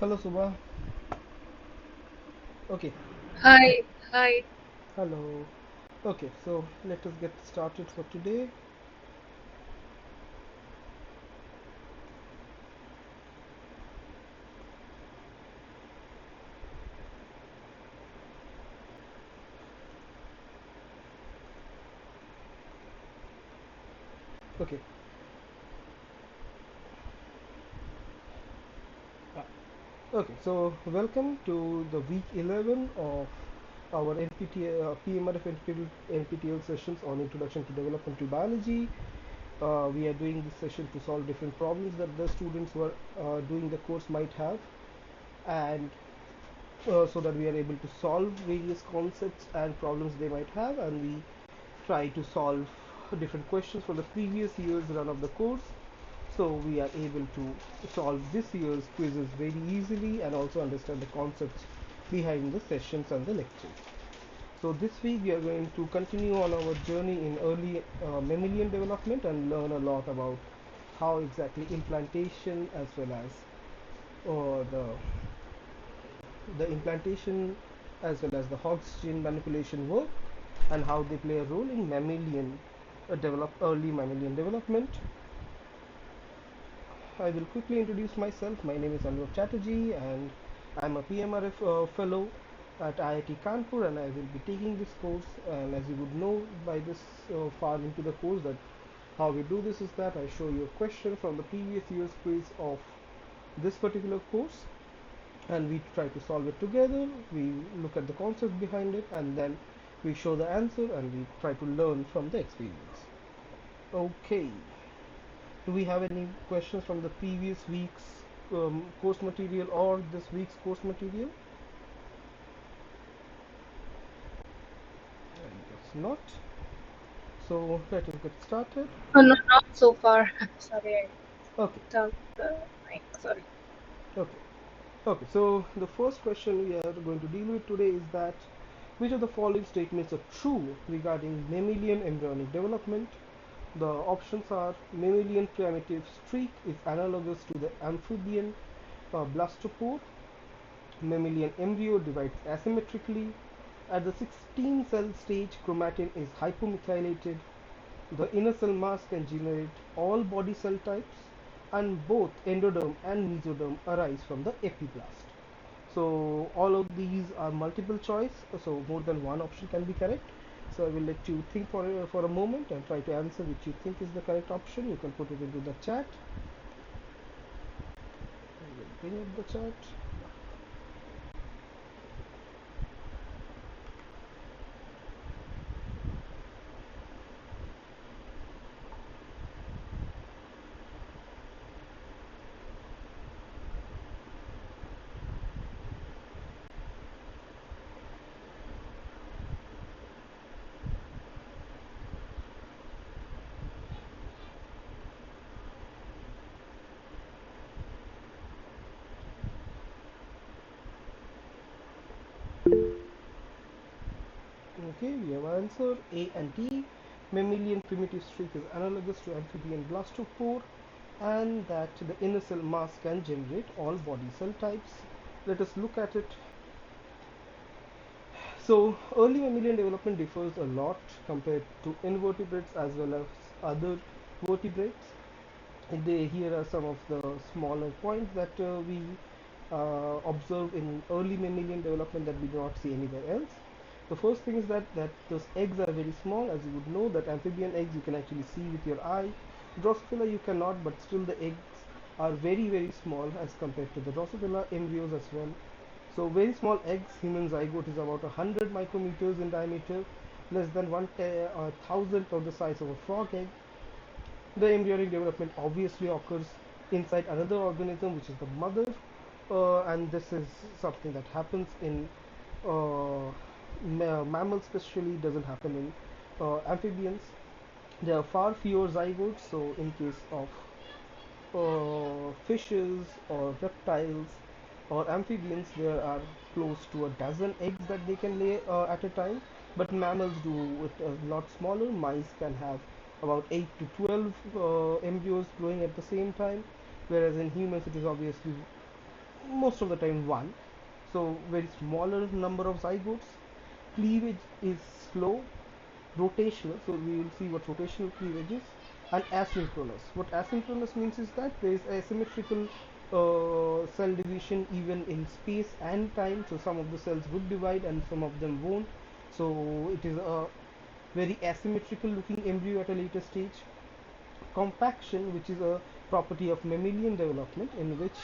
Hello, Subha. Okay, Hi, hi. hello. Okay, so let us get started for today. Okay, okay. So welcome to the week 11 of our NPTEL, PMRF-NPTEL sessions on Introduction to Developmental Biology. We are doing this session to solve different problems that the students who are doing the course might have, and so that we are able to solve various concepts and problems they might have, and we try to solve different questions from the previous year's run of the course, so we are able to solve this year's quizzes very easily and also understand the concepts behind the sessions and the lectures. So this week we are going to continue on our journey in early mammalian development and learn a lot about how exactly implantation as well as the implantation as well as the Hogs gene manipulation work and how they play a role in mammalian early mammalian development. I will quickly introduce myself. My name is Anuvab Chatterjee and I'm a PMRF fellow at IIT Kanpur, and I will be taking this course. And as you would know by this far into the course, that how we do this is that I show you a question from the previous year's quiz of this particular course, and we try to solve it together. We look at the concept behind it, and then we show the answer and we try to learn from the experience. Okay, do we have any questions from the previous week's course material or this week's course material? I guess not. So let us get started. No, not so far. Sorry, I Okay, turned the mic. Sorry. okay, okay. So the first question we are going to deal with today is that which of the following statements are true regarding mammalian embryonic development? The options are: mammalian primitive streak is analogous to the amphibian blastopore. Mammalian embryo divides asymmetrically. At the 16 cell stage, chromatin is hypomethylated. The inner cell mass can generate all body cell types, and both endoderm and mesoderm arise from the epiblast. So all of these are multiple choice, so more than one option can be correct. So I will let you think for a moment and try to answer which you think is the correct option. You can put it into the chat. I will bring up the chat. Okay, we have answered A and D. Mammalian primitive streak is analogous to amphibian blastopore, and that the inner cell mass can generate all body cell types. Let us look at it. So early mammalian development differs a lot compared to invertebrates as well as other vertebrates. Here are some of the smaller points that we observe in early mammalian development that we do not see anywhere else. The first thing is that those eggs are very small. As you would know, that amphibian eggs you can actually see with your eye. Drosophila you cannot, but still the eggs are very small as compared to the Drosophila embryos as well. So very small eggs. Human zygote is about 100 micrometers in diameter, less than one thousandth of the size of a frog egg. The embryonic development obviously occurs inside another organism, which is the mother, and this is something that happens in mammals, especially doesn't happen in amphibians. There are far fewer zygotes, so in case of fishes or reptiles or amphibians, there are close to a dozen eggs that they can lay at a time, but mammals do it a lot smaller. Mice can have about 8 to 12 embryos growing at the same time, whereas in humans it is obviously most of the time one. So very smaller number of zygotes. Cleavage is slow, rotational. So we will see what rotational cleavage is, and asynchronous. What asynchronous means is that there is asymmetrical cell division even in space and time. So some of the cells would divide and some of them won't. So it is a very asymmetrical looking embryo at a later stage. Compaction, which is a property of mammalian development, in which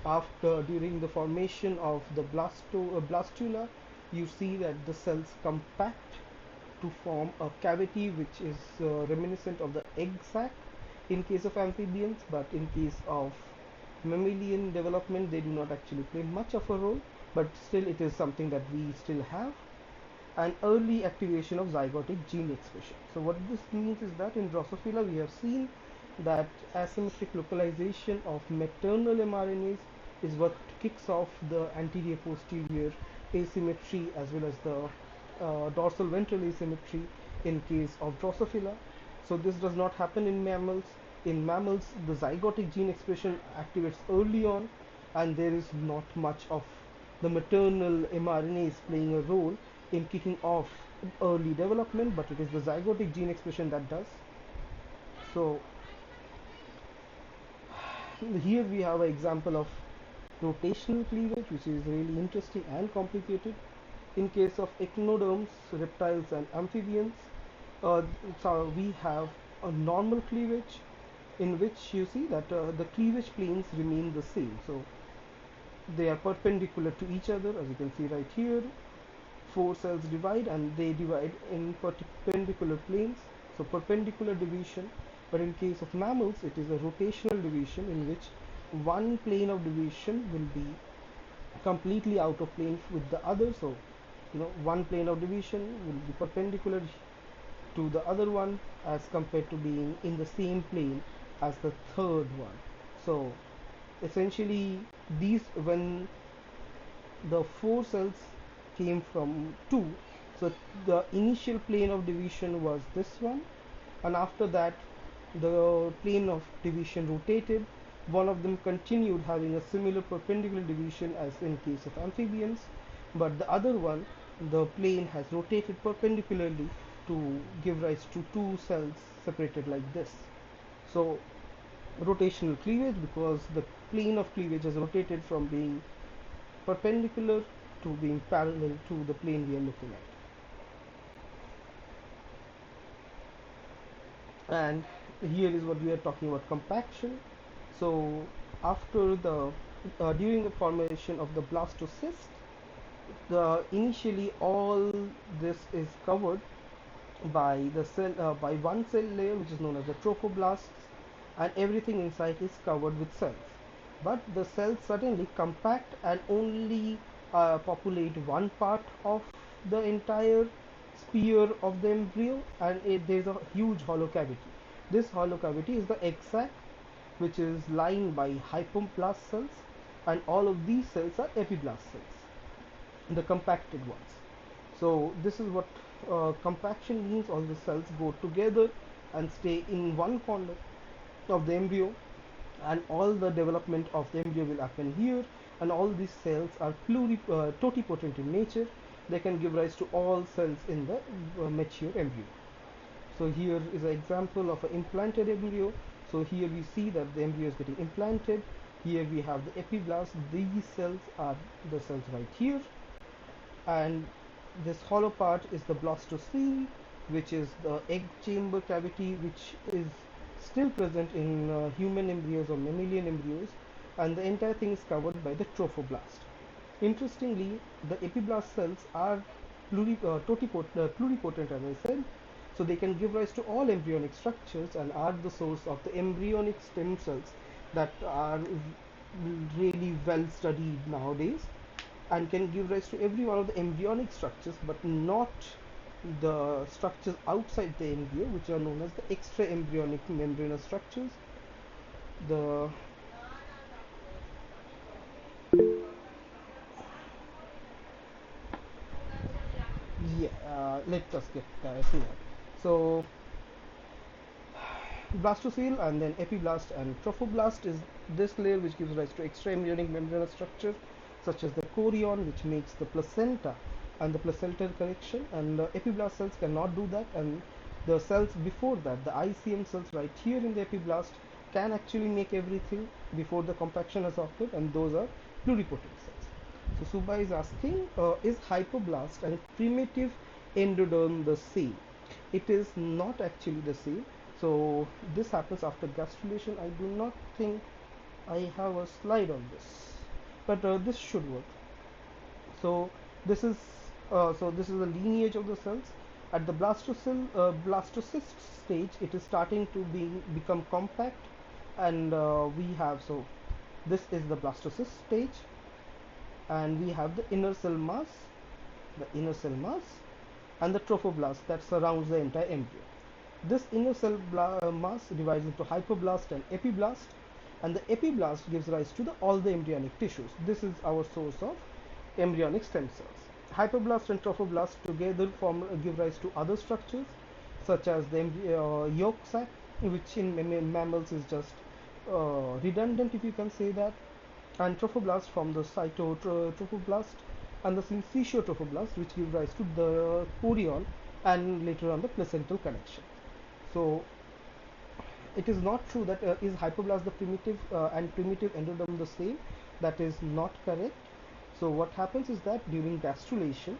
after during the formation of the blastula, you see that the cells compact to form a cavity which is reminiscent of the egg sac in case of amphibians, but in case of mammalian development they do not actually play much of a role, but still it is something that we still have. And early activation of zygotic gene expression. So what this means is that in Drosophila we have seen that asymmetric localization of maternal mRNAs is what kicks off the anterior posterior asymmetry as well as the dorsal ventral asymmetry in case of Drosophila. So this does not happen in mammals. In mammals, the zygotic gene expression activates early on, and there is not much of the maternal mRNAs playing a role in kicking off early development, but it is the zygotic gene expression that does. So here we have an example of rotational cleavage, which is really interesting and complicated. In case of echinoderms, reptiles and amphibians, uh, so we have a normal cleavage in which you see that the cleavage planes remain the same. So they are perpendicular to each other, as you can see right here. Four cells divide and they divide in perpendicular planes, so perpendicular division. But in case of mammals it is a rotational division in which one plane of division will be completely out of plane with the other. So one plane of division will be perpendicular to the other one as compared to being in the same plane as the third one. So essentially these, when the four cells came from two, so the initial plane of division was this one, and after that the plane of division rotated. One of them continued having a similar perpendicular division as in case of amphibians, but the other one, the plane has rotated perpendicularly to give rise to two cells separated like this. So rotational cleavage, because the plane of cleavage has rotated from being perpendicular to being parallel to the plane we are looking at. And here is what we are talking about, compaction. So after the during the formation of the blastocyst, the initially all this is covered by the cell by one cell layer which is known as the trophoblasts, and everything inside is covered with cells. But the cells suddenly compact and only populate one part of the entire sphere of the embryo, and there is a huge hollow cavity. This hollow cavity is the egg sac, which is lined by hypoblast cells, and all of these cells are epiblast cells, the compacted ones. So this is what compaction means. All the cells go together and stay in one corner of the embryo, and all the development of the embryo will happen here. And all these cells are totipotent in nature. They can give rise to all cells in the mature embryo. So here is an example of an implanted embryo. So here we see that the embryo is getting implanted. Here we have the epiblast. These cells are the cells right here, and this hollow part is the blastocele, which is the egg chamber cavity, which is still present in human embryos or mammalian embryos, and the entire thing is covered by the trophoblast. Interestingly, the epiblast cells are pluripotent, as I said, so they can give rise to all embryonic structures and are the source of the embryonic stem cells that are really well studied nowadays, and can give rise to every one of the embryonic structures, but not the structures outside the embryo, which are known as the extra embryonic membranous structures. The Yeah, let us get to that. So blastocele, and then epiblast and trophoblast is this layer which gives rise to extraembryonic membranous structure such as the chorion, which makes the placenta and the placental connection, and epiblast cells cannot do that, and the cells before that, the ICM cells right here in the epiblast, can actually make everything before the compaction has occurred, and those are pluripotent cells. So Subha is asking, is hypoblast and primitive endoderm the same? It is not actually the same. So this happens after gastrulation. I do not think I have a slide on this, but this should work. So this is the lineage of the cells. At the blastocyst stage, it is starting to become compact, and we have, so this is the blastocyst stage, and we have the inner cell mass, and the trophoblast that surrounds the entire embryo. This inner cell mass divides into hypoblast and epiblast, and the epiblast gives rise to all the embryonic tissues. This is our source of embryonic stem cells. Hypoblast and trophoblast together give rise to other structures such as the yolk sac, which in mammals is just redundant, if you can say that, and trophoblast from the cytotrophoblast and the syncytiotrophoblast, which give rise to the chorion and later on the placental connection. So it is not true that is hypoblast the primitive and primitive endoderm the same. That is not correct. So what happens is that during gastrulation,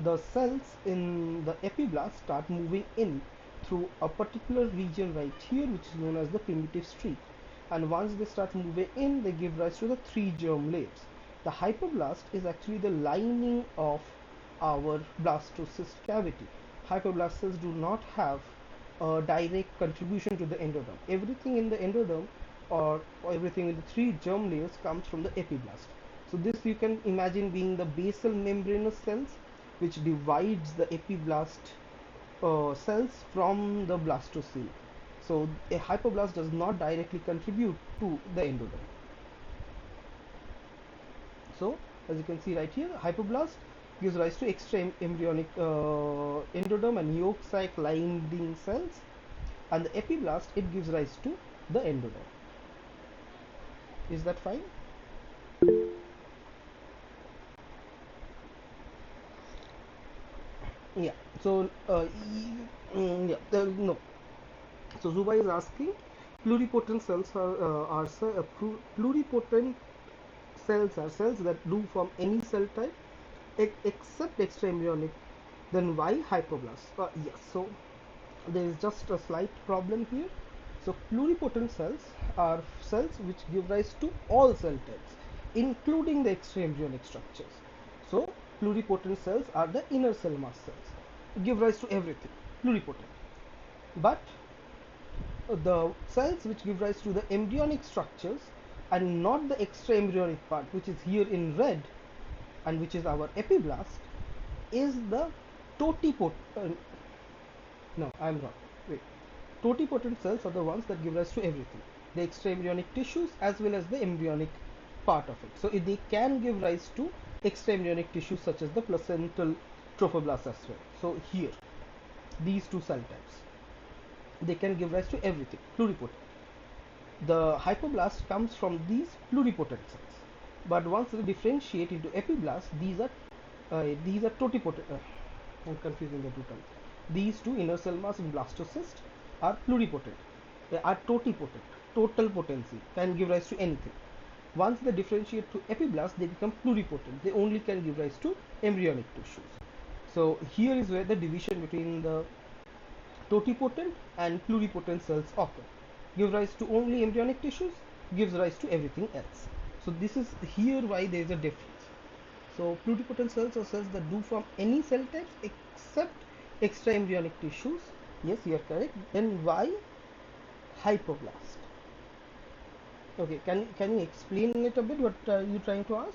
the cells in the epiblast start moving in through a particular region right here, which is known as the primitive streak, and once they start moving in, they give rise to the three germ layers. The hypoblast is actually the lining of our blastocyst cavity. Hypoblast cells do not have a direct contribution to the endoderm. Everything in the endoderm, or everything in the three germ layers, comes from the epiblast. So this you can imagine being the basal membranous cells which divides the epiblast cells from the blastocele. So a hypoblast does not directly contribute to the endoderm. So as you can see right here, hypoblast gives rise to extra embryonic endoderm and yolk sac lining cells, and the epiblast, it gives rise to the endoderm. Is that fine? Yeah. So yeah, no. So Zuba is asking, pluripotent cells pluripotent cells are cells that do from any cell type except extraembryonic. Then why hypoblast? Yes. So there is just a slight problem here. So pluripotent cells are cells which give rise to all cell types, including the extraembryonic structures. So pluripotent cells are the inner cell mass cells, give rise to everything, pluripotent. But the cells which give rise to the embryonic structures and not the extraembryonic part, which is here in red and which is our epiblast, is the totipotent. No, I'm wrong. Wait. Totipotent cells are the ones that give rise to everything, the extraembryonic tissues as well as the embryonic part of it. So they can give rise to extraembryonic tissues such as the placental trophoblast as well. So here, these two cell types, they can give rise to everything, pluripotent. The hypoblast comes from these pluripotent cells, but once they differentiate into epiblast, these are totipotent. I'm confusing the two terms. These two, inner cell mass and blastocyst, are pluripotent. They are totipotent, total potency, can give rise to anything. Once they differentiate to epiblast, they become pluripotent. They only can give rise to embryonic tissues. So here is where the division between the totipotent and pluripotent cells occur. Give rise to only embryonic tissues, gives rise to everything else. So this is here why there is a difference. So pluripotent cells are cells that do from any cell types except extra embryonic tissues. Yes, you are correct. Then why hypoblast? Okay, can you explain it a bit? What are you trying to ask?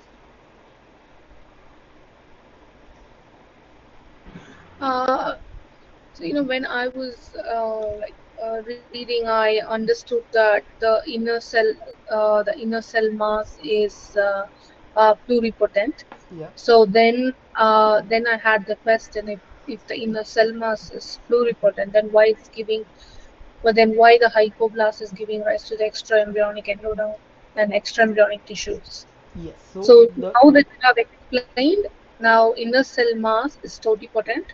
Uh, so when I was reading, I understood that the inner cell mass is pluripotent. Yeah. So then I had the question, if the inner cell mass is pluripotent, then but then why the hypoblast is giving rise to the extraembryonic endoderm and extraembryonic tissues. Yes, so So the now that you have explained, now inner cell mass is totipotent.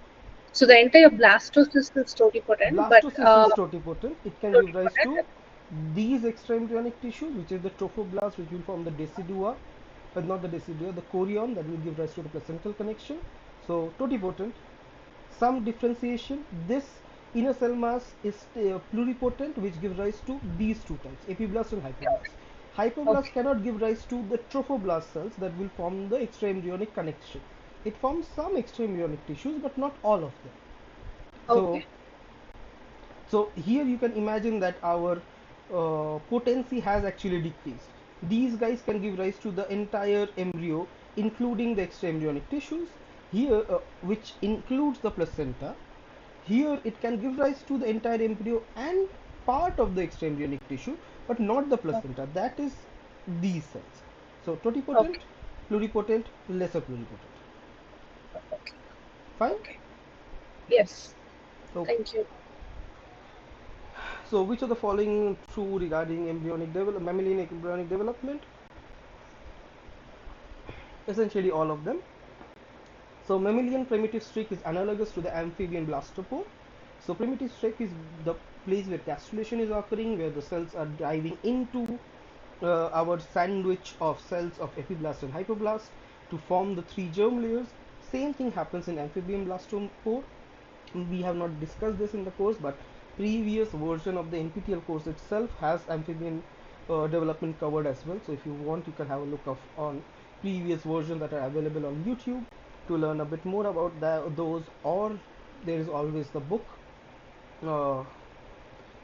So the entire blastocyst is totipotent, but blastocyst is totipotent. It can give rise totipotent. to these extraembryonic tissues, which is the trophoblast, which will form the decidua, but not the decidua, the chorion that will give rise to the placental connection. So totipotent. Some differentiation. This inner cell mass is pluripotent, which gives rise to these two types, epiblast and hypoblast. Hypoblast Okay, cannot give rise to the trophoblast cells that will form the extraembryonic connection. It forms some extraembryonic tissues, but not all of them. So okay, so here you can imagine that our potency has actually decreased. These guys can give rise to the entire embryo, including the extraembryonic tissues, here which includes the placenta. Here it can give rise to the entire embryo and part of the extraembryonic tissue, but not the placenta. That is these cells. So totipotent, okay, pluripotent, lesser pluripotent. okay, Fine. okay. Yes, Okay. thank you. So which of the following true regarding mammalian embryonic development? Essentially all of them. So mammalian primitive streak is analogous to the amphibian blastopore. So primitive streak is the place where gastrulation is occurring, where the cells are diving into our sandwich of cells of epiblast and hypoblast to form the three germ layers. Same thing happens in amphibian blastopore. We have not discussed this in the course, but previous version of the NPTEL course itself has amphibian development covered as well. So if you want, you can have a look on previous versions that are available on YouTube to learn a bit more about those, or there is always the book. uh,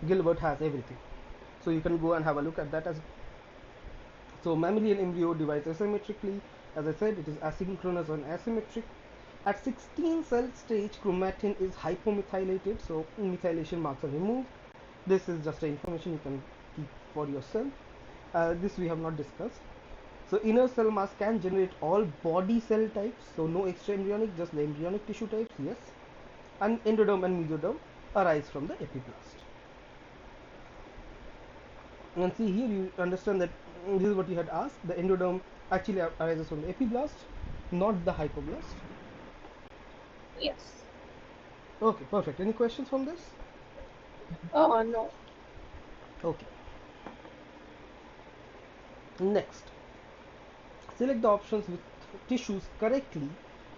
Gilbert has everything, so you can go and have a look at that as. So mammalian embryo divides asymmetrically. As I said, it is asynchronous and asymmetric. At 16 cell stage, chromatin is hypomethylated, so methylation marks are removed. This is just information you can keep for yourself. This we have not discussed. So inner cell mass can generate all body cell types, so no extraembryonic, just the embryonic tissue types, yes. And endoderm and mesoderm arise from the epiblast. And see here you understand that this is what you had asked. The endoderm actually arises from the epiblast, not the hypoblast. Yes. Okay, perfect. Any questions from this? Oh, no. Okay. Next, select the options with tissues correctly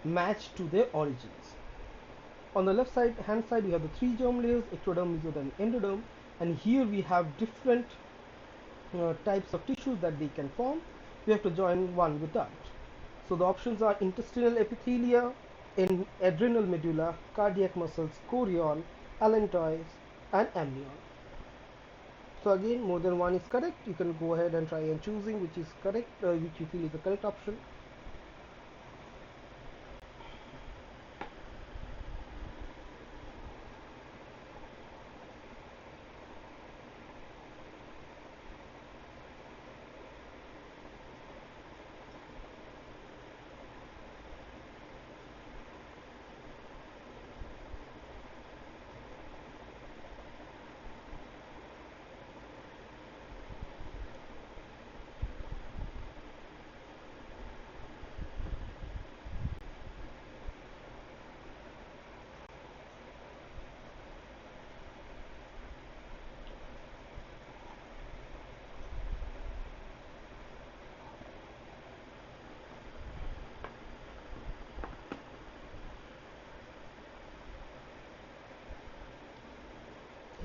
matched to their origins. On the left side hand side we have the three germ layers, ectoderm, mesoderm, endoderm, and here we have different types of tissues that they can form. We have to join one with that. So the options are intestinal epithelia, in adrenal medulla, cardiac muscles, chorion, allantois, and amnion. So again, more than one is correct. You can go ahead and try and choosing which is correct, which you feel is the correct option.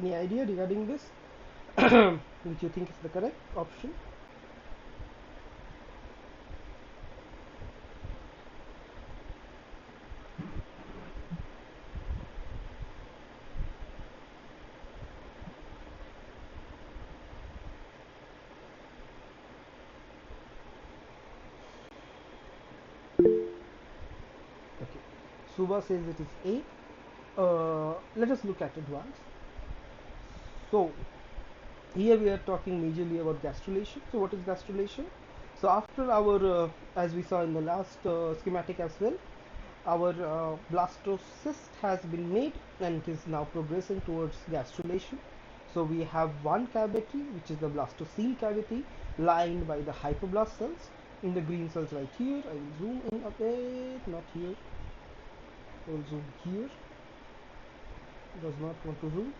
Any idea regarding this, which you think is the correct option? Okay, Suba says it is A. Let us look at it once. So here we are talking majorly about gastrulation. So what is gastrulation? So after our, as we saw in the last schematic as well, our blastocyst has been made and it is now progressing towards gastrulation. So we have one cavity, which is the blastocele cavity, lined by the hypoblast cells. In the green cells right here, I will zoom in a bit, not here, I will zoom here, does not want to zoom,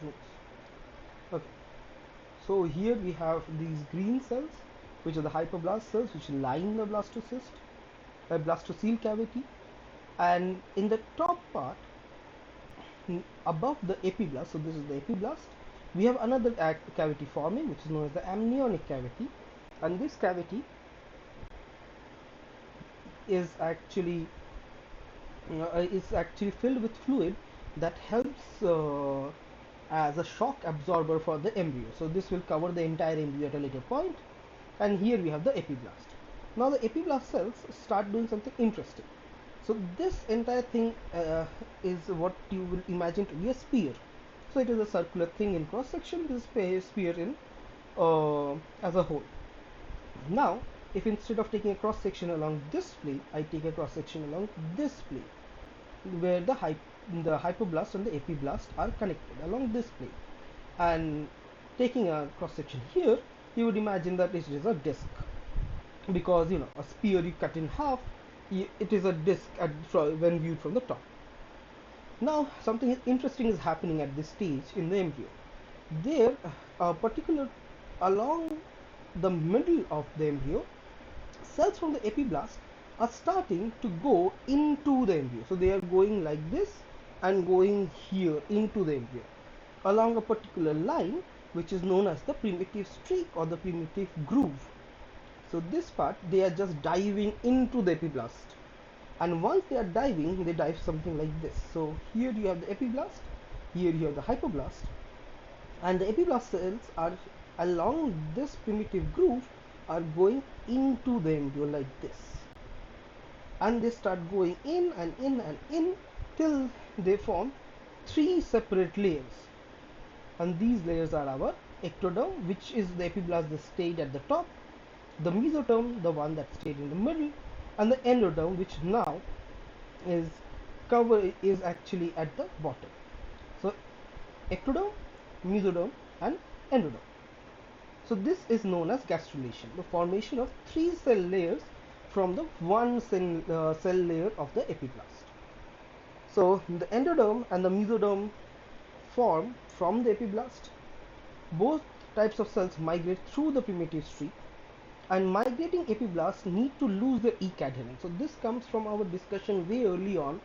zooms. Okay, so here we have these green cells, which are the hypoblast cells, which line the blastocele cavity, and in the top part, above the epiblast, so this is the epiblast, we have another cavity forming, which is known as the amniotic cavity, and this cavity is actually filled with fluid that helps as a shock absorber for the embryo. So this will cover the entire embryo at a later point, and here we have the epiblast. Now the epiblast cells start doing something interesting. So this entire thing is what you will imagine to be a spear. So it is a circular thing in cross section, this spear in as a whole. Now if instead of taking a cross section along this plane, I take a cross section along this plane, where the hypoblast and the epiblast are connected along this plane, and taking a cross section here, you would imagine that it is a disc, because a spear you cut in half, it is a disc when viewed from the top. Now something interesting is happening at this stage in the embryo. There, particular along the middle of the embryo, cells from the epiblast are starting to go into the embryo. So they are going like this and going here into the embryo along a particular line, which is known as the primitive streak or the primitive groove. So this part, they are just diving into the epiblast, and once they are diving, they dive something like this. So here you have the epiblast, here you have the hypoblast, and the epiblast cells are along this primitive groove are going into the embryo like this, and they start going in and in and in till they form three separate layers. And these layers are our ectoderm, which is the epiblast that stayed at the top, the mesoderm, the one that stayed in the middle, and the endoderm, which now is actually at the bottom. So ectoderm, mesoderm, and endoderm. So this is known as gastrulation, the formation of three cell layers from the one cell layer of the epiblast. So the endoderm and the mesoderm form from the epiblast. Both types of cells migrate through the primitive streak, and migrating epiblast need to lose their e-cadherin. So this comes from our discussion way early on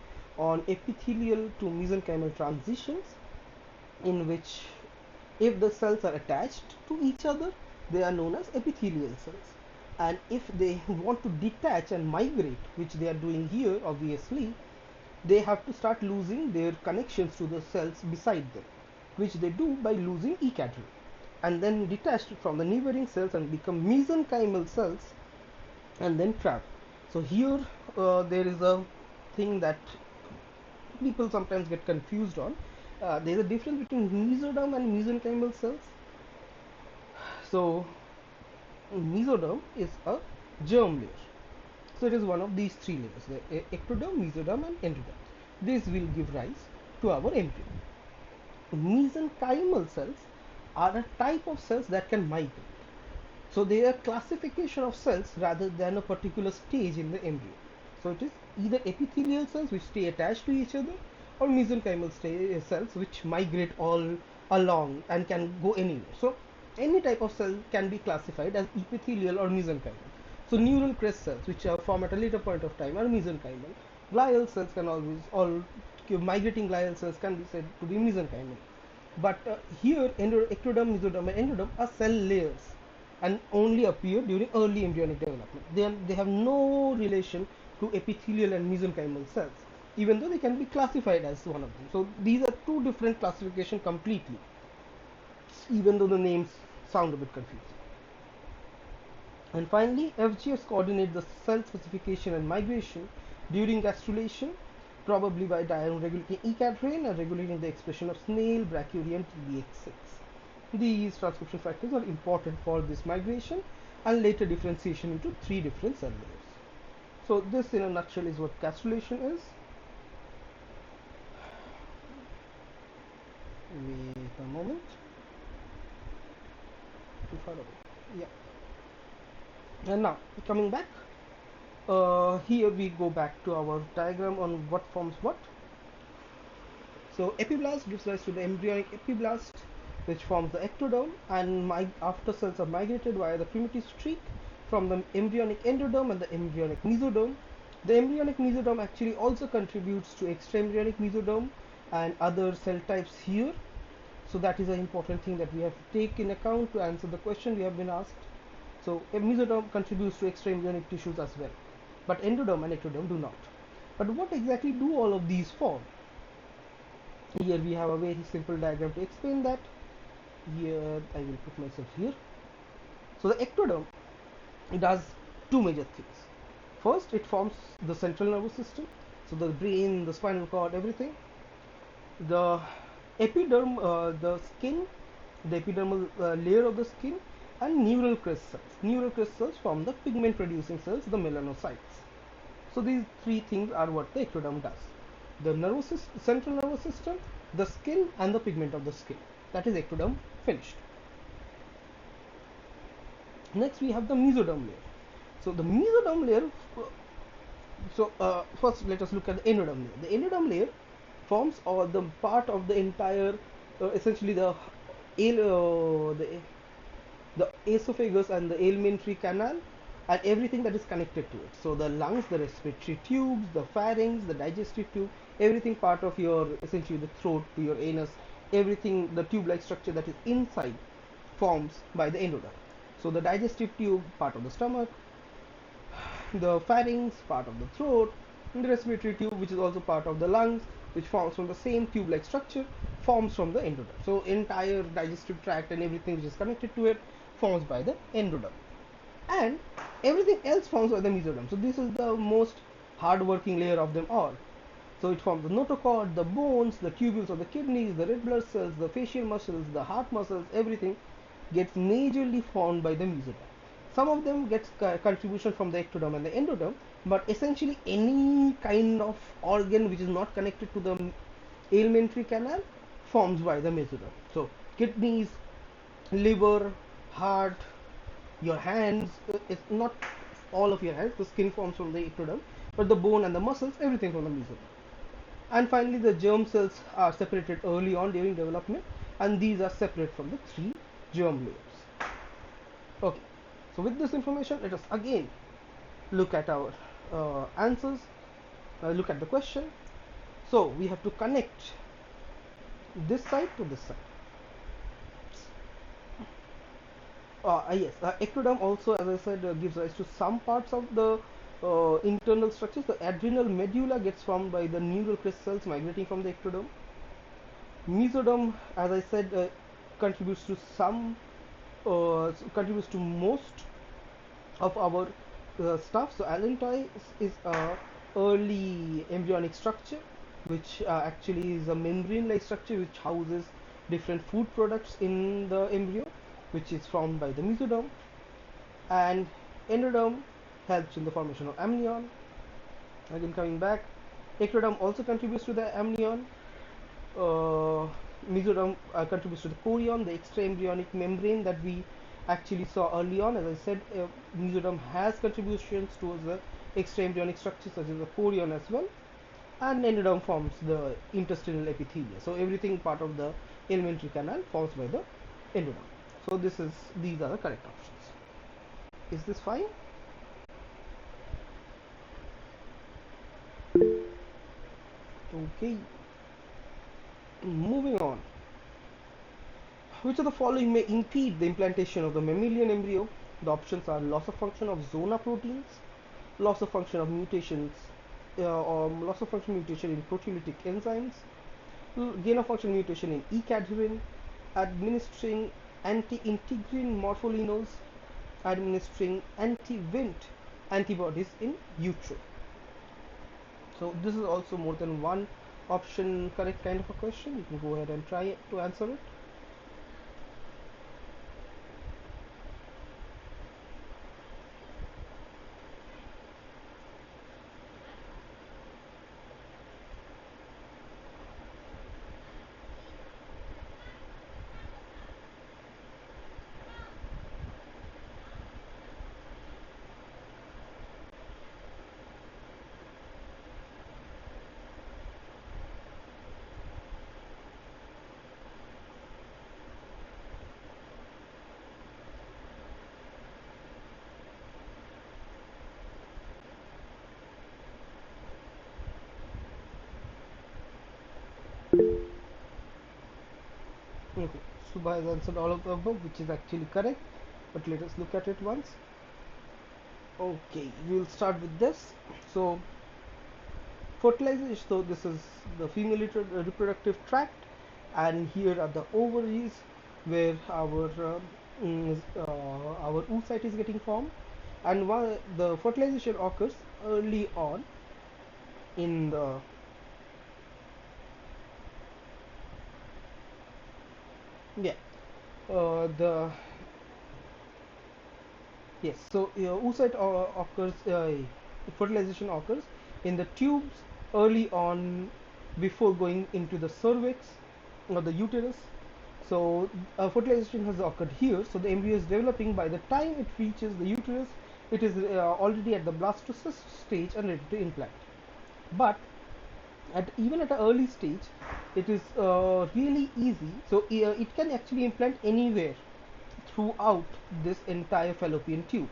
epithelial to mesenchymal transitions, in which if the cells are attached to each other, they are known as epithelial cells, and if they want to detach and migrate, which they are doing here obviously, they have to start losing their connections to the cells beside them, which they do by losing e-cadherin, and then detached from the neighboring cells and become mesenchymal cells and then travel. So here there is a thing that people sometimes get confused on. There is a difference between mesoderm and mesenchymal cells. So mesoderm is a germ layer. So it is one of these three layers, the ectoderm, mesoderm, and endoderm. This will give rise to our embryo. Mesenchymal cells are a type of cells that can migrate. So they are classification of cells rather than a particular stage in the embryo. So it is either epithelial cells which stay attached to each other, or mesenchymal cells which migrate all along and can go anywhere. So any type of cell can be classified as epithelial or mesenchymal. So neural crest cells, which are formed at a later point of time, are mesenchymal. Glial cells can all migrating glial cells can be said to be mesenchymal. But here ectoderm, mesoderm, and endoderm are cell layers and only appear during early embryonic development. They have no relation to epithelial and mesenchymal cells, even though they can be classified as one of them. So these are two different classifications completely, even though the names sound a bit confusing. And finally, FGFs coordinate the cell specification and migration during gastrulation, probably by regulating E-cadherin and regulating the expression of snail, brachyuria, and TBX6. These transcription factors are important for this migration and later differentiation into three different cell layers. So this in a nutshell is what gastrulation is. Wait a moment. Too far away. Yeah. And now coming back. Here we go back to our diagram on what forms what. So epiblast gives rise to the embryonic epiblast, which forms the ectoderm, and after cells are migrated via the primitive streak from the embryonic endoderm and the embryonic mesoderm. The embryonic mesoderm actually also contributes to extraembryonic mesoderm and other cell types here. So that is an important thing that we have to take in account to answer the question we have been asked. So a mesoderm contributes to extraembryonic tissues as well, but endoderm and ectoderm do not. But what exactly do all of these form? Here we have a very simple diagram to explain that. Here I will put myself here. So the ectoderm, it does two major things. First, it forms the central nervous system, so the brain, the spinal cord, everything. The epiderm, the skin, the epidermal layer of the skin, and neural crest cells. Neural crest cells form the pigment producing cells, the melanocytes. So these three things are what the ectoderm does. The central nervous system, the skin, and the pigment of the skin. That is ectoderm finished. Next we have the mesoderm layer. So the mesoderm layer, first let us look at the endoderm layer. The endoderm layer forms or the part of the entire, essentially the esophagus and the alimentary canal and everything that is connected to it. So the lungs, the respiratory tubes, the pharynx, the digestive tube, everything part of your, essentially the throat to your anus, everything, the tube-like structure that is inside forms by the endoderm. So the digestive tube, part of the stomach, the pharynx, part of the throat, and the respiratory tube, which is also part of the lungs, which forms from the same tube-like structure, forms from the endoderm. So entire digestive tract and everything which is connected to it forms by the endoderm, and everything else forms by the mesoderm. So this is the most hard-working layer of them all. So it forms the notochord, the bones, the tubules of the kidneys, the red blood cells, the facial muscles, the heart muscles, everything gets majorly formed by the mesoderm. Some of them gets contribution from the ectoderm and the endoderm, but essentially any kind of organ which is not connected to the alimentary canal forms by the mesoderm. So kidneys, liver, heart, your hands, it's not all of your hands, the skin forms from the ectoderm, but the bone and the muscles, everything from the mesoderm. And finally the germ cells are separated early on during development, and these are separate from the three germ layers. Okay, so with this information, let us again look at our answers, look at the question. So we have to connect this side to this side. Yes, ectoderm also, as I said, gives rise to some parts of the internal structures. The adrenal medulla gets formed by the neural crest cells migrating from the ectoderm. Mesoderm, as I said, contributes to contributes to most of our stuff. So allantois is a early embryonic structure, which actually is a membrane-like structure which houses different food products in the embryo, which is formed by the mesoderm. And endoderm helps in the formation of amnion. Again, coming back, ectoderm also contributes to the amnion. Mesoderm contributes to the chorion, the extraembryonic membrane that we actually saw early on. As I said, mesoderm has contributions towards the extraembryonic structures such as the chorion as well, and endoderm forms the intestinal epithelia. So everything part of the alimentary canal forms by the endoderm. So these are the correct options. Is this fine? Okay, moving on. Which of the following may impede the implantation of the mammalian embryo? The options are loss of function of zona proteins, loss of function of mutations, or loss of function mutation in proteolytic enzymes, gain of function mutation in E-cadherin, administering anti-integrin morpholinos, administering anti-Wnt antibodies in utero. So this is also more than one option correct kind of a question. You can go ahead and try to answer it. Okay, Subha has answered all of the above, which is actually correct. But let us look at it once. Okay, we will start with this. So, fertilization. So, this is the female reproductive tract, and here are the ovaries, where our oocyte is getting formed, and while the fertilization occurs early on in the yeah the yes, so oocyte occurs, fertilization occurs in the tubes early on before going into the cervix or the uterus. So fertilization has occurred here. So the embryo is developing. By the time it reaches the uterus, it is already at the blastocyst stage and ready to implant. But even at an early stage, it is really easy. So it can actually implant anywhere throughout this entire fallopian tube,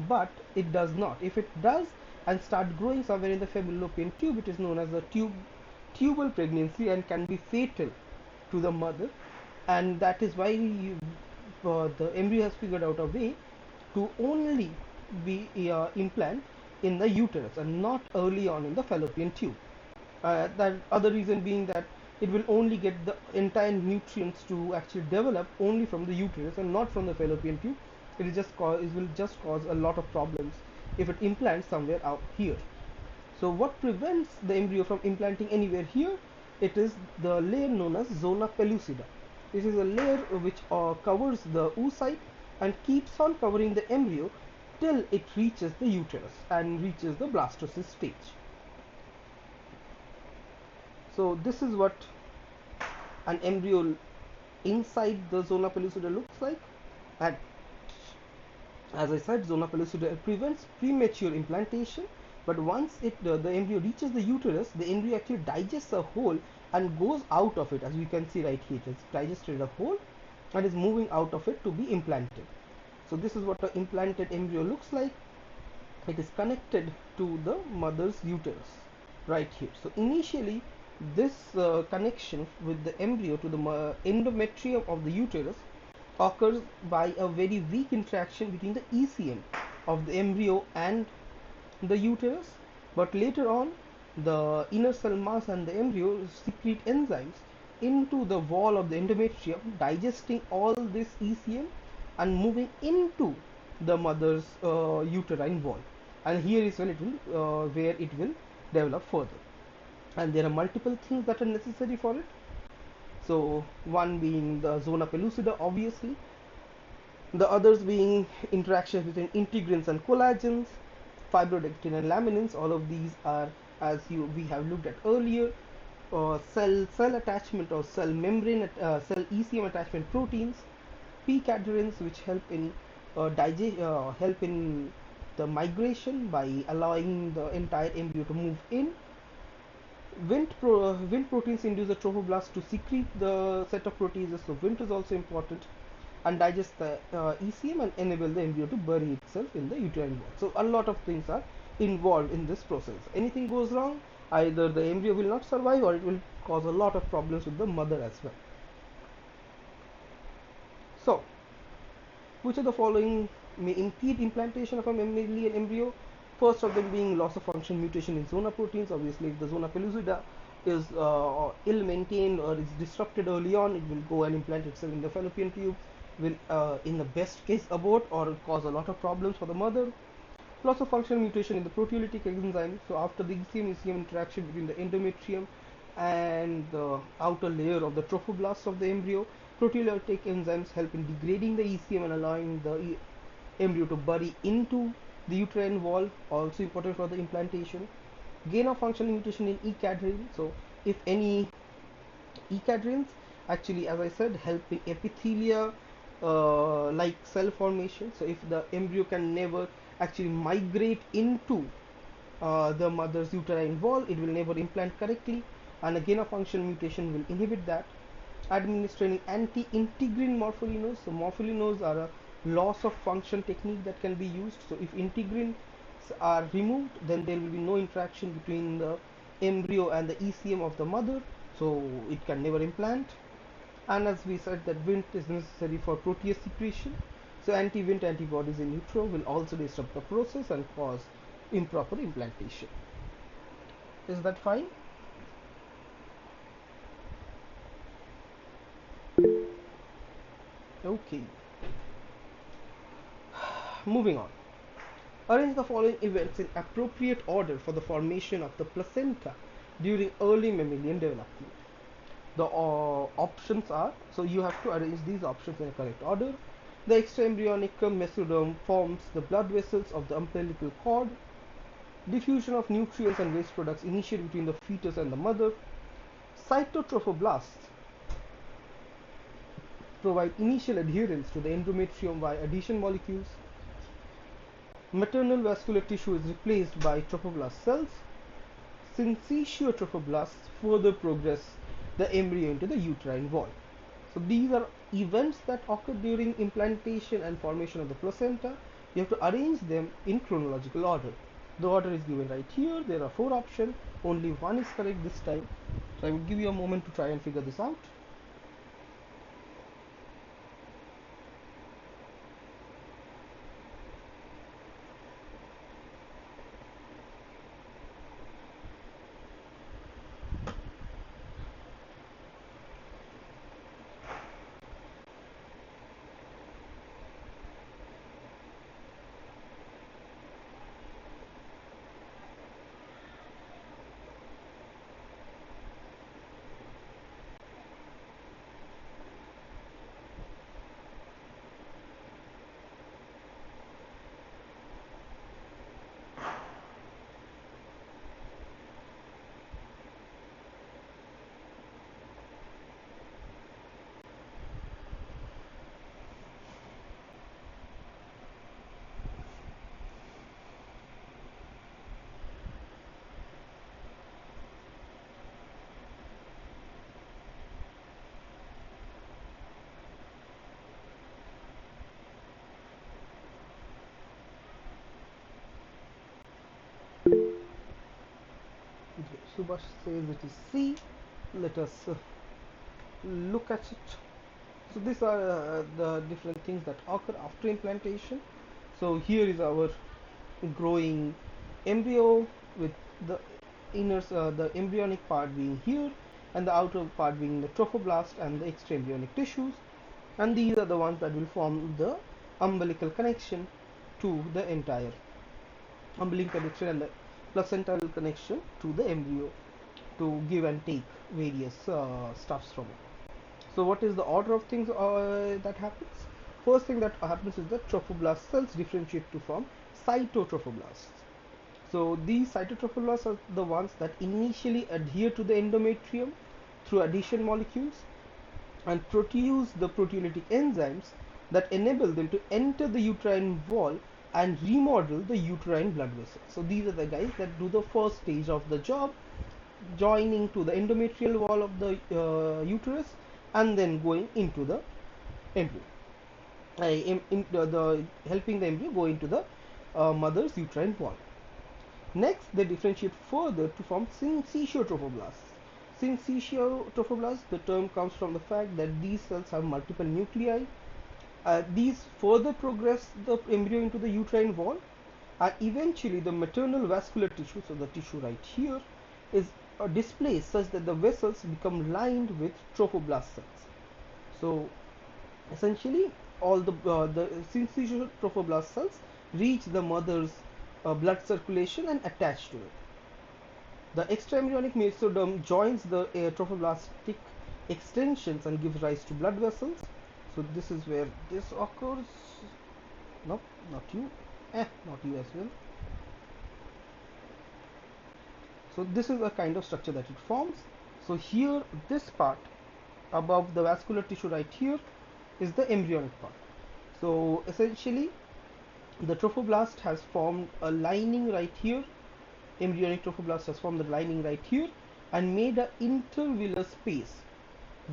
but it does not. If it does and start growing somewhere in the fallopian tube, it is known as a tubal pregnancy and can be fatal to the mother. And that is why the embryo has figured out a way to only be implant in the uterus and not early on in the fallopian tube. That other reason being that it will only get the entire nutrients to actually develop only from the uterus and not from the fallopian tube. It will just cause a lot of problems if it implants somewhere out here. So what prevents the embryo from implanting anywhere here? It is the layer known as zona pellucida. This is a layer which covers the oocyte and keeps on covering the embryo till it reaches the uterus and reaches the blastocyst stage. So this is what an embryo inside the zona pellucida looks like. And as I said, zona pellucida prevents premature implantation. But once the embryo reaches the uterus, the embryo actually digests a whole and goes out of it. As we can see right here, it has digested a whole and is moving out of it to be implanted. So this is what an implanted embryo looks like. It is connected to the mother's uterus right here. So initially, this connection with the embryo to the endometrium of the uterus occurs by a very weak interaction between the ECM of the embryo and the uterus, but later on the inner cell mass and the embryo secrete enzymes into the wall of the endometrium, digesting all this ECM and moving into the mother's uterine wall, and here is when it will where it will develop further. And there are multiple things that are necessary for it. So one being the zona pellucida, obviously, the others being interactions between integrins and collagens, fibrodectin and laminins. All of these are, as we have looked at earlier, cell attachment or cell membrane cell ECM attachment proteins, p-cadherins, which help in help in the migration by allowing the entire embryo to move in. Wnt proteins induce the trophoblast to secrete the set of proteases, so Wnt is also important, and digest the ECM and enable the embryo to bury itself in the uterine wall. So a lot of things are involved in this process. Anything goes wrong, either the embryo will not survive or it will cause a lot of problems with the mother as well. So, which of the following may impede implantation of a mammalian embryo? First of them being loss of function mutation in zona proteins. Obviously, if the zona pellucida is ill maintained or is disrupted early on, it will go and implant itself in the fallopian tube, will in the best case abort or cause a lot of problems for the mother. Loss of functional mutation in the proteolytic enzyme. So after the ECM interaction between the endometrium and the outer layer of the trophoblast of the embryo, proteolytic enzymes help in degrading the ECM and allowing the embryo to bury into the uterine wall, also important for the implantation. Gain of functional mutation in E-cadherin. So if any E-cadherins actually, as I said, help in epithelia like cell formation. So if the embryo can never actually migrate into the mother's uterine wall, it will never implant correctly, and a gain of function mutation will inhibit that. Administering anti-integrin morpholinos. So morpholinos are a loss of function technique that can be used. So if integrins are removed, then there will be no interaction between the embryo and the ECM of the mother, so it can never implant. And as we said that Wnt is necessary for protease secretion, so anti-Wnt antibodies in utero will also disrupt the process and cause improper implantation. Is that fine? Okay, moving on. Arrange the following events in appropriate order for the formation of the placenta during early mammalian development. The options are, so you have to arrange these options in a correct order. The extraembryonic mesoderm forms the blood vessels of the umbilical cord. Diffusion of nutrients and waste products initiate between the fetus and the mother. Cytotrophoblasts provide initial adherence to the endometrium via adhesion molecules. Maternal vascular tissue is replaced by trophoblast cells. Syncytiotrophoblasts further progress the embryo into the uterine wall. So these are events that occur during implantation and formation of the placenta. You have to arrange them in chronological order. The order is given right here. There are 4 options. Only one is correct this time. So I will give you a moment to try and figure this out. Okay, Subhash says it is C. Let us look at it. So these are the different things that occur after implantation. So here is our growing embryo with the the embryonic part being here and the outer part being the trophoblast and the extraembryonic tissues, and these are the ones that will form the umbilical connection to the entire umbilical connection and the placental connection to the embryo to give and take various stuffs from it. So what is the order of things that happens? First thing that happens is that trophoblast cells differentiate to form cytotrophoblasts. So these cytotrophoblasts are the ones that initially adhere to the endometrium through adhesion molecules and produce the proteolytic enzymes that enable them to enter the uterine wall and remodel the uterine blood vessels. So these are the guys that do the first stage of the job, joining to the endometrial wall of the uterus and then going into the embryo. Helping the embryo go into the mother's uterine wall. Next, they differentiate further to form syncytiotrophoblasts. Syncytiotrophoblasts, the term comes from the fact that these cells have multiple nuclei. These further progress the embryo into the uterine wall, and eventually the maternal vascular tissue, so the tissue right here, is displaced such that the vessels become lined with trophoblast cells. So essentially, all the syncytiotrophoblasts cells reach the mother's blood circulation and attach to it. The extraembryonic mesoderm joins the trophoblastic extensions and gives rise to blood vessels. So this is where this occurs. Nope, not you. Not you as well. So this is a kind of structure that it forms. So here, this part above the vascular tissue right here is the embryonic part. So essentially, the trophoblast has formed a lining right here. Embryonic trophoblast has formed the lining right here and made an intervillar space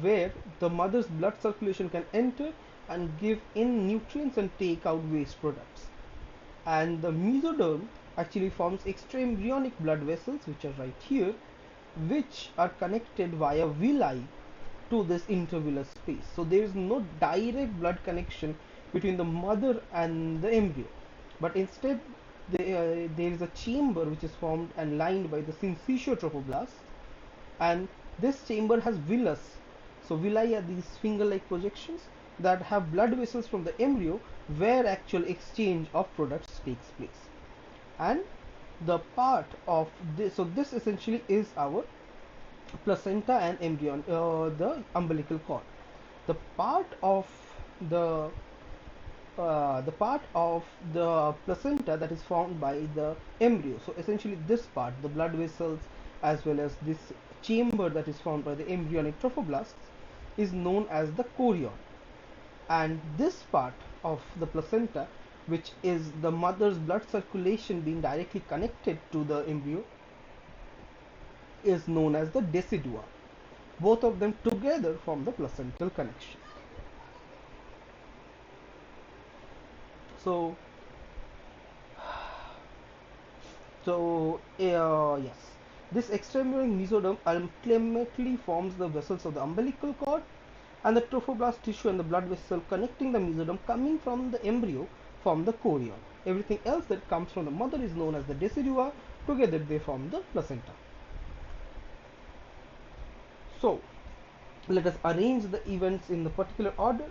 where the mother's blood circulation can enter and give in nutrients and take out waste products. And the mesoderm actually forms extraembryonic blood vessels, which are right here, which are connected via villi to this intervillous space. So there is no direct blood connection between the mother and the embryo, but instead there is a chamber which is formed and lined by the syncytial trophoblasts, and this chamber has villus. So villi are these finger-like projections that have blood vessels from the embryo where actual exchange of products takes place. And the part of this, so this essentially is our placenta and embryon, the umbilical cord. The part of the the part of the placenta that is formed by the embryo. So essentially this part, the blood vessels as well as this chamber that is formed by the embryonic trophoblasts, is known as the chorion. And this part of the placenta, which is the mother's blood circulation being directly connected to the embryo, is known as the decidua. Both of them together form the placental connection. So yes, this extraembryonic mesoderm ultimately forms the vessels of the umbilical cord, and the trophoblast tissue and the blood vessel connecting the mesoderm coming from the embryo form the chorion. Everything else that comes from the mother is known as the decidua. Together they form the placenta. So let us arrange the events in the particular order.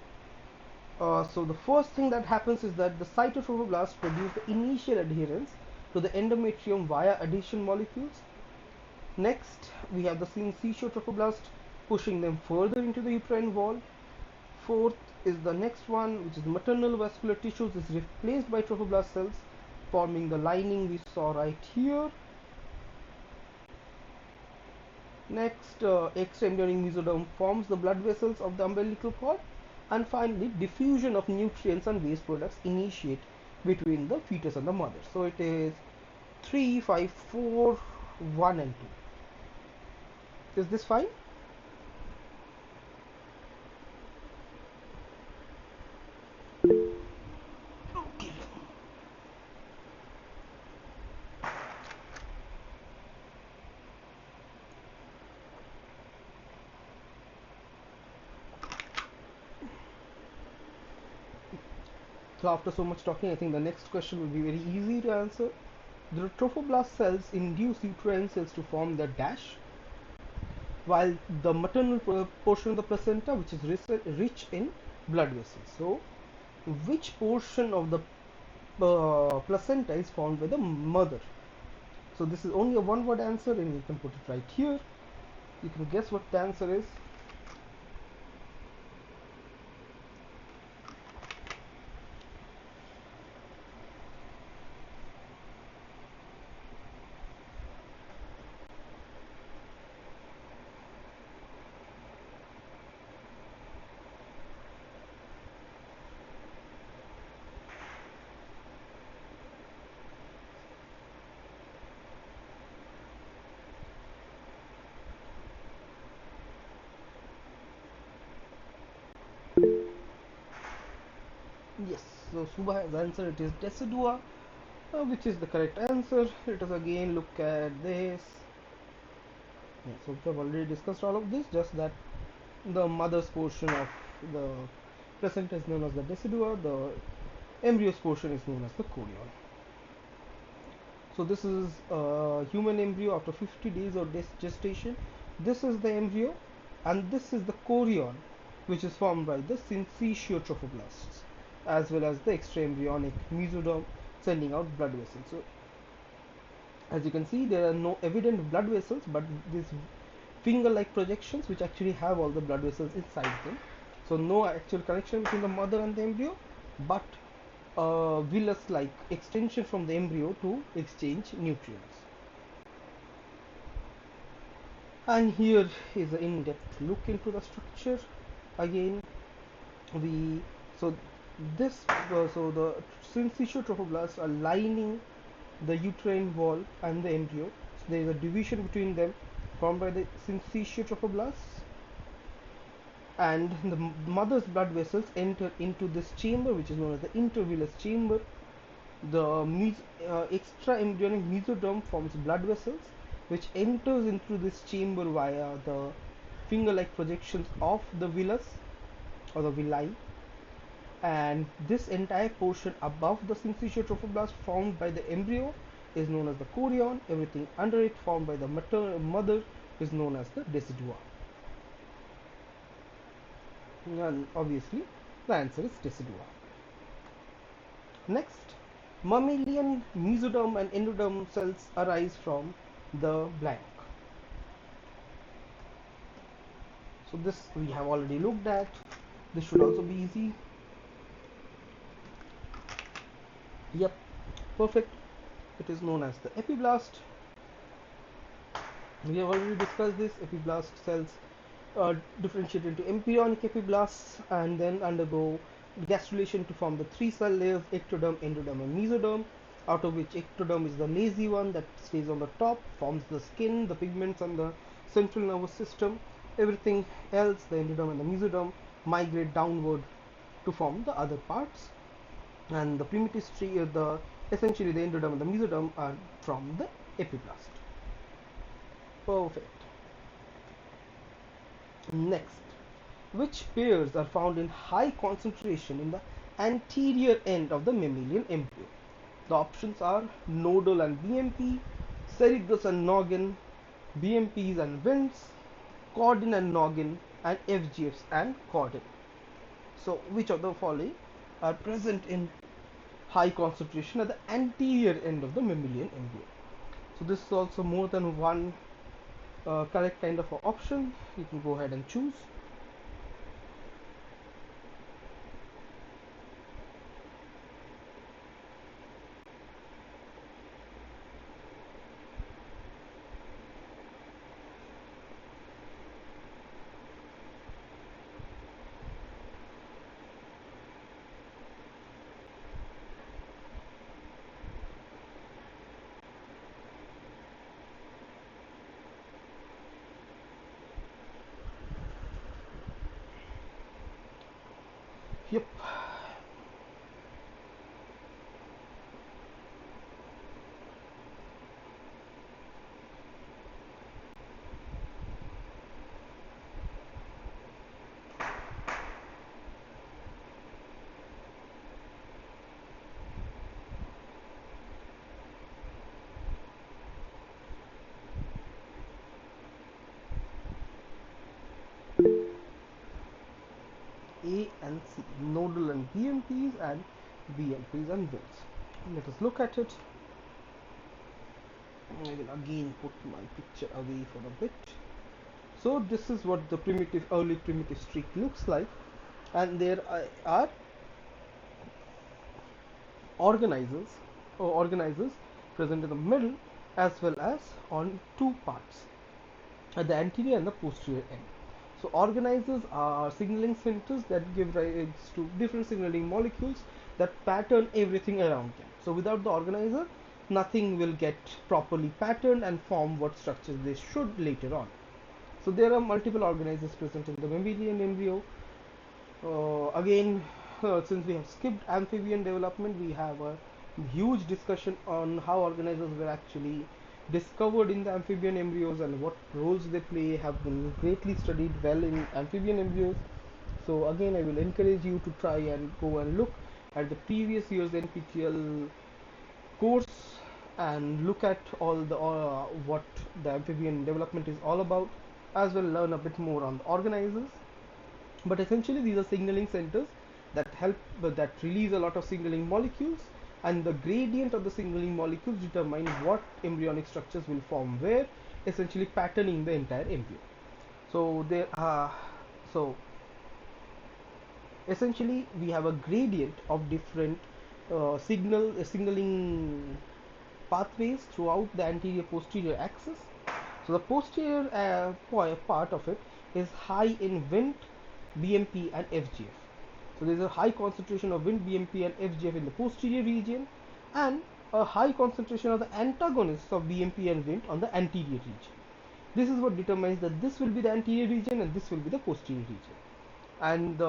So the first thing that happens is that the cytotrophoblasts produce the initial adherence to the endometrium via adhesion molecules. Next, we have the syncytial trophoblast pushing them further into the uterine wall. Fourth is the next one, which is maternal vascular tissues is replaced by trophoblast cells, forming the lining we saw right here. Next, extraembryonic mesoderm forms the blood vessels of the umbilical cord, and finally diffusion of nutrients and waste products initiate between the fetus and the mother. So it is 3, 5, 4, 1 and 2. Is this fine? Okay. So after so much talking, I think the next question will be very easy to answer. The trophoblast cells induce uterine cells to form the dash, while the maternal portion of the placenta, which is rich in blood vessels. So which portion of the placenta is formed by the mother? So this is only a one word answer, and you can put it right here. You can guess what the answer is. Yes, so Subha has answered it is decidua, which is the correct answer. Let us again look at this. Yeah, so we have already discussed all of this, just that the mother's portion of the placenta is known as the decidua, the embryo's portion is known as the chorion. So this is a human embryo after 50 days of gestation. This is the embryo, and this is the chorion, which is formed by the syncytial trophoblasts as well as the extraembryonic mesoderm sending out blood vessels. So as you can see, there are no evident blood vessels, but these finger-like projections which actually have all the blood vessels inside them. So no actual connection between the mother and the embryo, but villus-like extension from the embryo to exchange nutrients. And here is an in-depth look into the structure. Again, we so this so the syncytial trophoblasts are lining the uterine wall and the embryo. So there is a division between them formed by the syncytial trophoblasts, and the mother's blood vessels enter into this chamber, which is known as the intervillous chamber. The extraembryonic mesoderm forms blood vessels, which enters into this chamber via the finger-like projections of the villus or the villi, and this entire portion above the syncytial trophoblast formed by the embryo is known as the chorion. Everything under it formed by the mother is known as the decidua. And obviously the answer is decidua. Next, mammalian mesoderm and endoderm cells arise from the blank. So this we have already looked at. This should also be easy. Yep, perfect. It is known as the epiblast. We have already discussed this. Epiblast cells differentiate into embryonic epiblasts and then undergo gastrulation to form the three cell layers: ectoderm, endoderm, and mesoderm, out of which ectoderm is the lazy one that stays on the top, forms the skin, the pigments, and the central nervous system. Everything else, the endoderm and the mesoderm, migrate downward to form the other parts, and the primitive tree, the essentially the endoderm and the mesoderm are from the epiblast. Perfect. Next, which pairs are found in high concentration in the anterior end of the mammalian embryo? The options are nodal and BMP, cerebrus and noggin, BMPs and winds, caudin and noggin, and FGFs and caudin. So, which of the following are present in high concentration at the anterior end of the mammalian embryo? So, this is also more than one correct kind of option. You can go ahead and choose. Yep. A and C, nodal and BMPs and BMPs and wills. Let us look at it. I will again put my picture away for a bit. So this is what the early primitive streak looks like, and there are organizers present in the middle as well as on two parts, at the anterior and the posterior end. So organizers are signaling centers that give rise to different signaling molecules that pattern everything around them. So without the organizer, nothing will get properly patterned and form what structures they should later on. So there are multiple organizers present in the mammalian embryo. Again, since we have skipped amphibian development, we have a huge discussion on how organizers were actually discovered in the amphibian embryos and what roles they play have been greatly studied well in amphibian embryos. So again, I will encourage you to try and go and look at the previous year's NPTEL course and look at all the what the amphibian development is all about, as well learn a bit more on the organizers. But essentially these are signaling centers that help that release a lot of signaling molecules, and the gradient of the signaling molecules determine what embryonic structures will form where, essentially patterning the entire embryo. So there are so essentially we have a gradient of different signaling pathways throughout the anterior posterior axis. So the posterior part of it is high in Wnt, BMP and FGF. So there is a high concentration of Wnt, BMP and FGF in the posterior region, and a high concentration of the antagonists of BMP and Wnt on the anterior region. This is what determines that this will be the anterior region and this will be the posterior region. And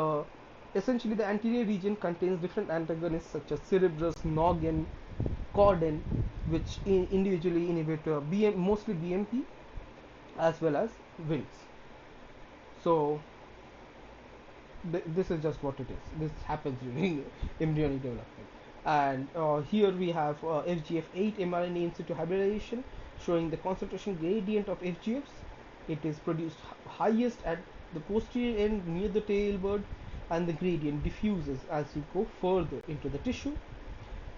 essentially the anterior region contains different antagonists such as cerebrus, noggin, caudin, which individually inhibit mostly BMP as well as winds. So this is just what it is. This happens during embryonic development. And here we have FGF8 mRNA in situ hybridization, showing the concentration gradient of FGFs. It is produced highest at the posterior end near the tailbird, and the gradient diffuses as you go further into the tissue.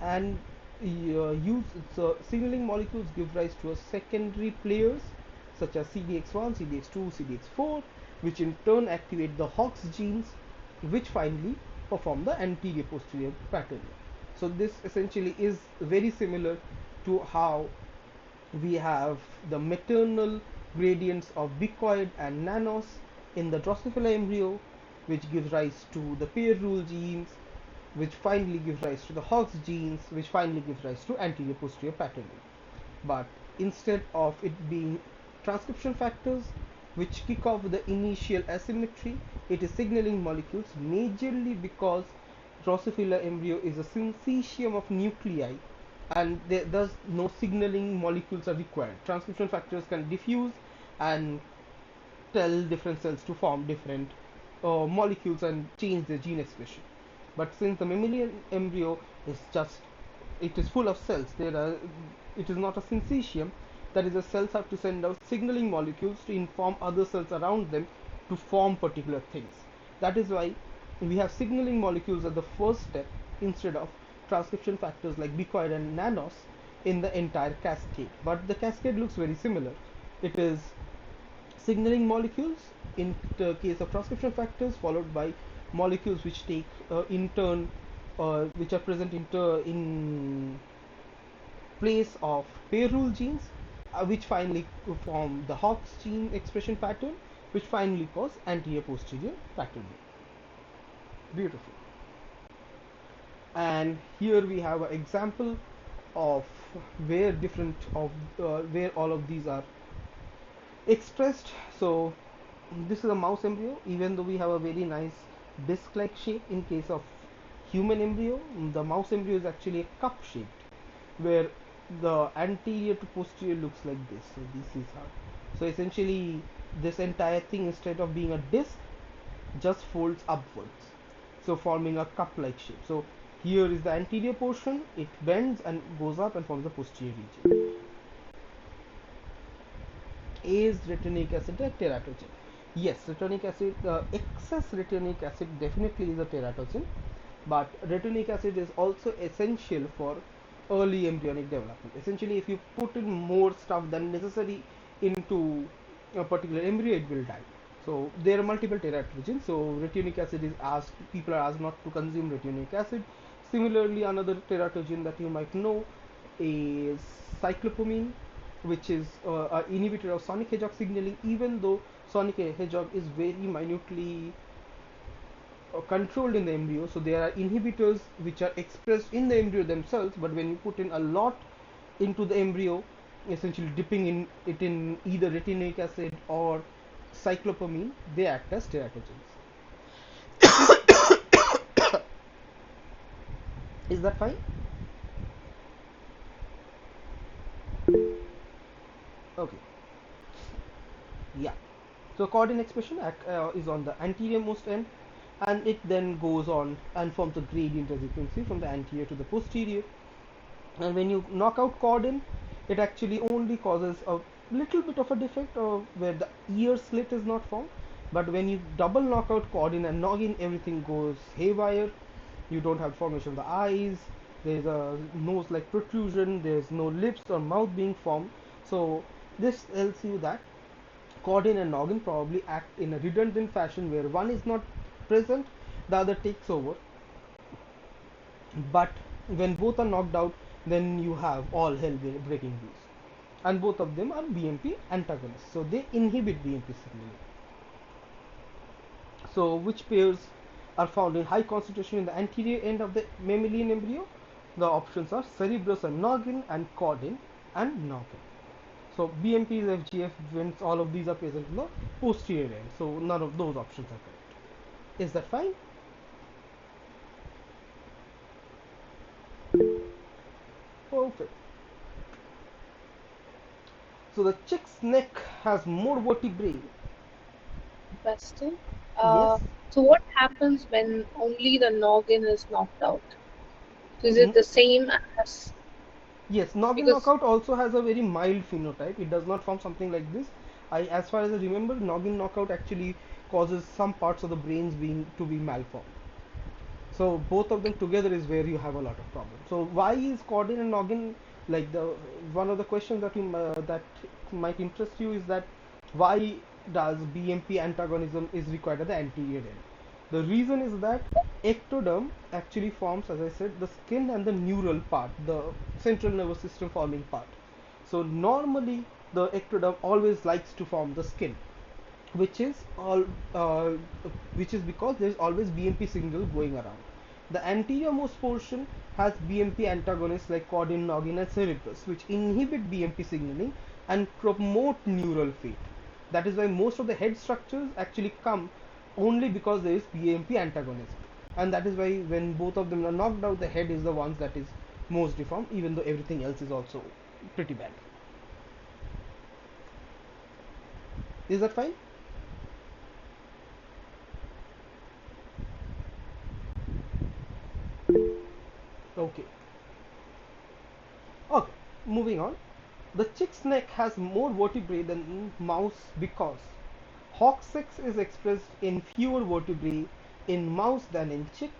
And signaling molecules give rise to a secondary players such as CDX1, CDX2, CDX4, which in turn activate the Hox genes, which finally perform the anterior posterior pattern. So this essentially is very similar to how we have the maternal gradients of bicoid and nanos in the Drosophila embryo, which gives rise to the pair rule genes, which finally gives rise to the Hox genes, which finally gives rise to anterior posterior patterning. But instead of it being transcription factors which kick off the initial asymmetry, it is signaling molecules, majorly because Drosophila embryo is a syncytium of nuclei, and thus no signaling molecules are required. Transcription factors can diffuse and tell different cells to form different molecules and change their gene expression. But since the mammalian embryo is just, it is full of cells, it is not a syncytium, that is, the cells have to send out signaling molecules to inform other cells around them to form particular things. That is why we have signaling molecules at the first step instead of transcription factors like bicoid and nanos in the entire cascade. But the cascade looks very similar. It is signaling molecules in the case of transcription factors, followed by molecules which take in turn, which are present in place of pair rule genes, which finally form the Hox gene expression pattern, which finally cause anterior posterior patterning. Beautiful. And here we have an example of where all of these are expressed. So this is a mouse embryo. Even though we have a very nice disc-like shape in case of human embryo, the mouse embryo is actually a cup shaped, where the anterior to posterior looks like this. So this is how. So essentially, this entire thing, instead of being a disc, just folds upwards, so forming a cup-like shape. So here is the anterior portion. It bends and goes up and forms the posterior region. Is retinoic acid a teratogen? Yes, retinoic acid, excess retinoic acid definitely is a teratogen, but retinoic acid is also essential for early embryonic development. Essentially, if you put in more stuff than necessary into a particular embryo, it will die. So there are multiple teratogens. So retinoic acid is asked, people are asked not to consume retinoic acid. Similarly, another teratogen that you might know is cyclopamine, which is an inhibitor of sonic hedgehog signaling. Even though sonic hedgehog is very minutely controlled in the embryo, so there are inhibitors which are expressed in the embryo themselves, but when you put in a lot into the embryo, essentially dipping in it in either retinoic acid or cyclopamine, they act as teratogens. Is that fine? Okay. Yeah. So chordin expression is on the anterior most end, and it then goes on and forms a gradient, as you can see, from the anterior to the posterior. And when you knock out chordin, it actually only causes a little bit of a defect where the ear slit is not formed. But when you double knock out chordin and noggin, everything goes haywire. You don't have formation of the eyes, there's a nose like protrusion, there's no lips or mouth being formed. So this tells you that chordin and noggin probably act in a redundant fashion, where one is not present, the other takes over. But when both are knocked out, then you have all hell breaking loose. And both of them are BMP antagonists, so they inhibit BMP signaling. So which pairs are found in high concentration in the anterior end of the mammalian embryo? The options are cerebrus and noggin, and chordin and noggin. So BMP is FGF when all of these are present in the posterior end. So none of those options are correct. Is that fine? Perfect. So the chick's neck has more vertebrae question. Yes. So what happens when only the noggin is knocked out? So is it Mm, the same as, yes, noggin because knockout also has a very mild phenotype. It does not form something like this. As far as I remember, noggin knockout actually causes some parts of the brains being to be malformed. So both of them together is where you have a lot of problems. So why is caudin and noggin, like the one of the questions that that might interest you is that why does BMP antagonism is required at the anterior end? The reason is that ectoderm actually forms, as I said, the skin and the neural part, the central nervous system forming part. So normally the ectoderm always likes to form the skin, which is all uh, which is because there is always BMP signal going around. The anterior most portion has BMP antagonists like caudin, noggin, and cerebrus, which inhibit BMP signaling and promote neural fate. That is why most of the head structures actually come only because there is BMP antagonism, and that is why when both of them are knocked out, the head is the ones that is most deformed, even though everything else is also pretty bad. Is that fine? Okay. Okay, moving on. The chick's neck has more vertebrae than mouse because HOX6 is expressed in fewer vertebrae in mouse than in chick.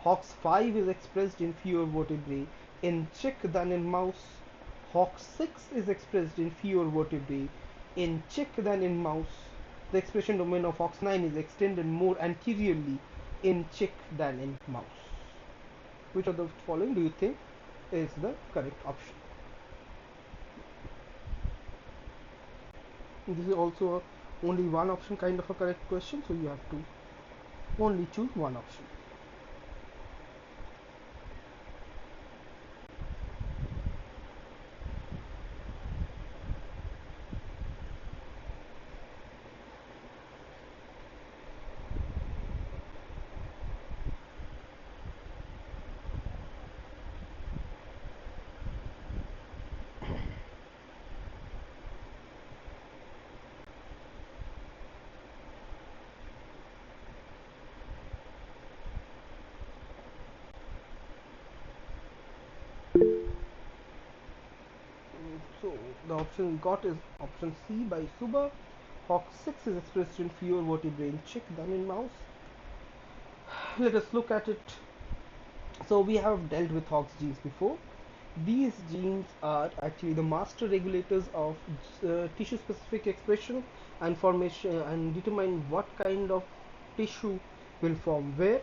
HOX5 is expressed in fewer vertebrae in chick than in mouse. HOX6 is expressed in fewer vertebrae in chick than in mouse. The expression domain of HOX9 is extended more anteriorly in chick than in mouse. Which of the following do you think is the correct option? This is also only one option kind of a correct question, so you have to only choose one option. So the option we got is option C by Suba. Hawk 6 is expressed in fewer vertebrae in chick than in mouse. Let us look at it. So we have dealt with Hawk's genes before. These genes are actually the master regulators of tissue specific expression and formation and determine what kind of tissue will form where.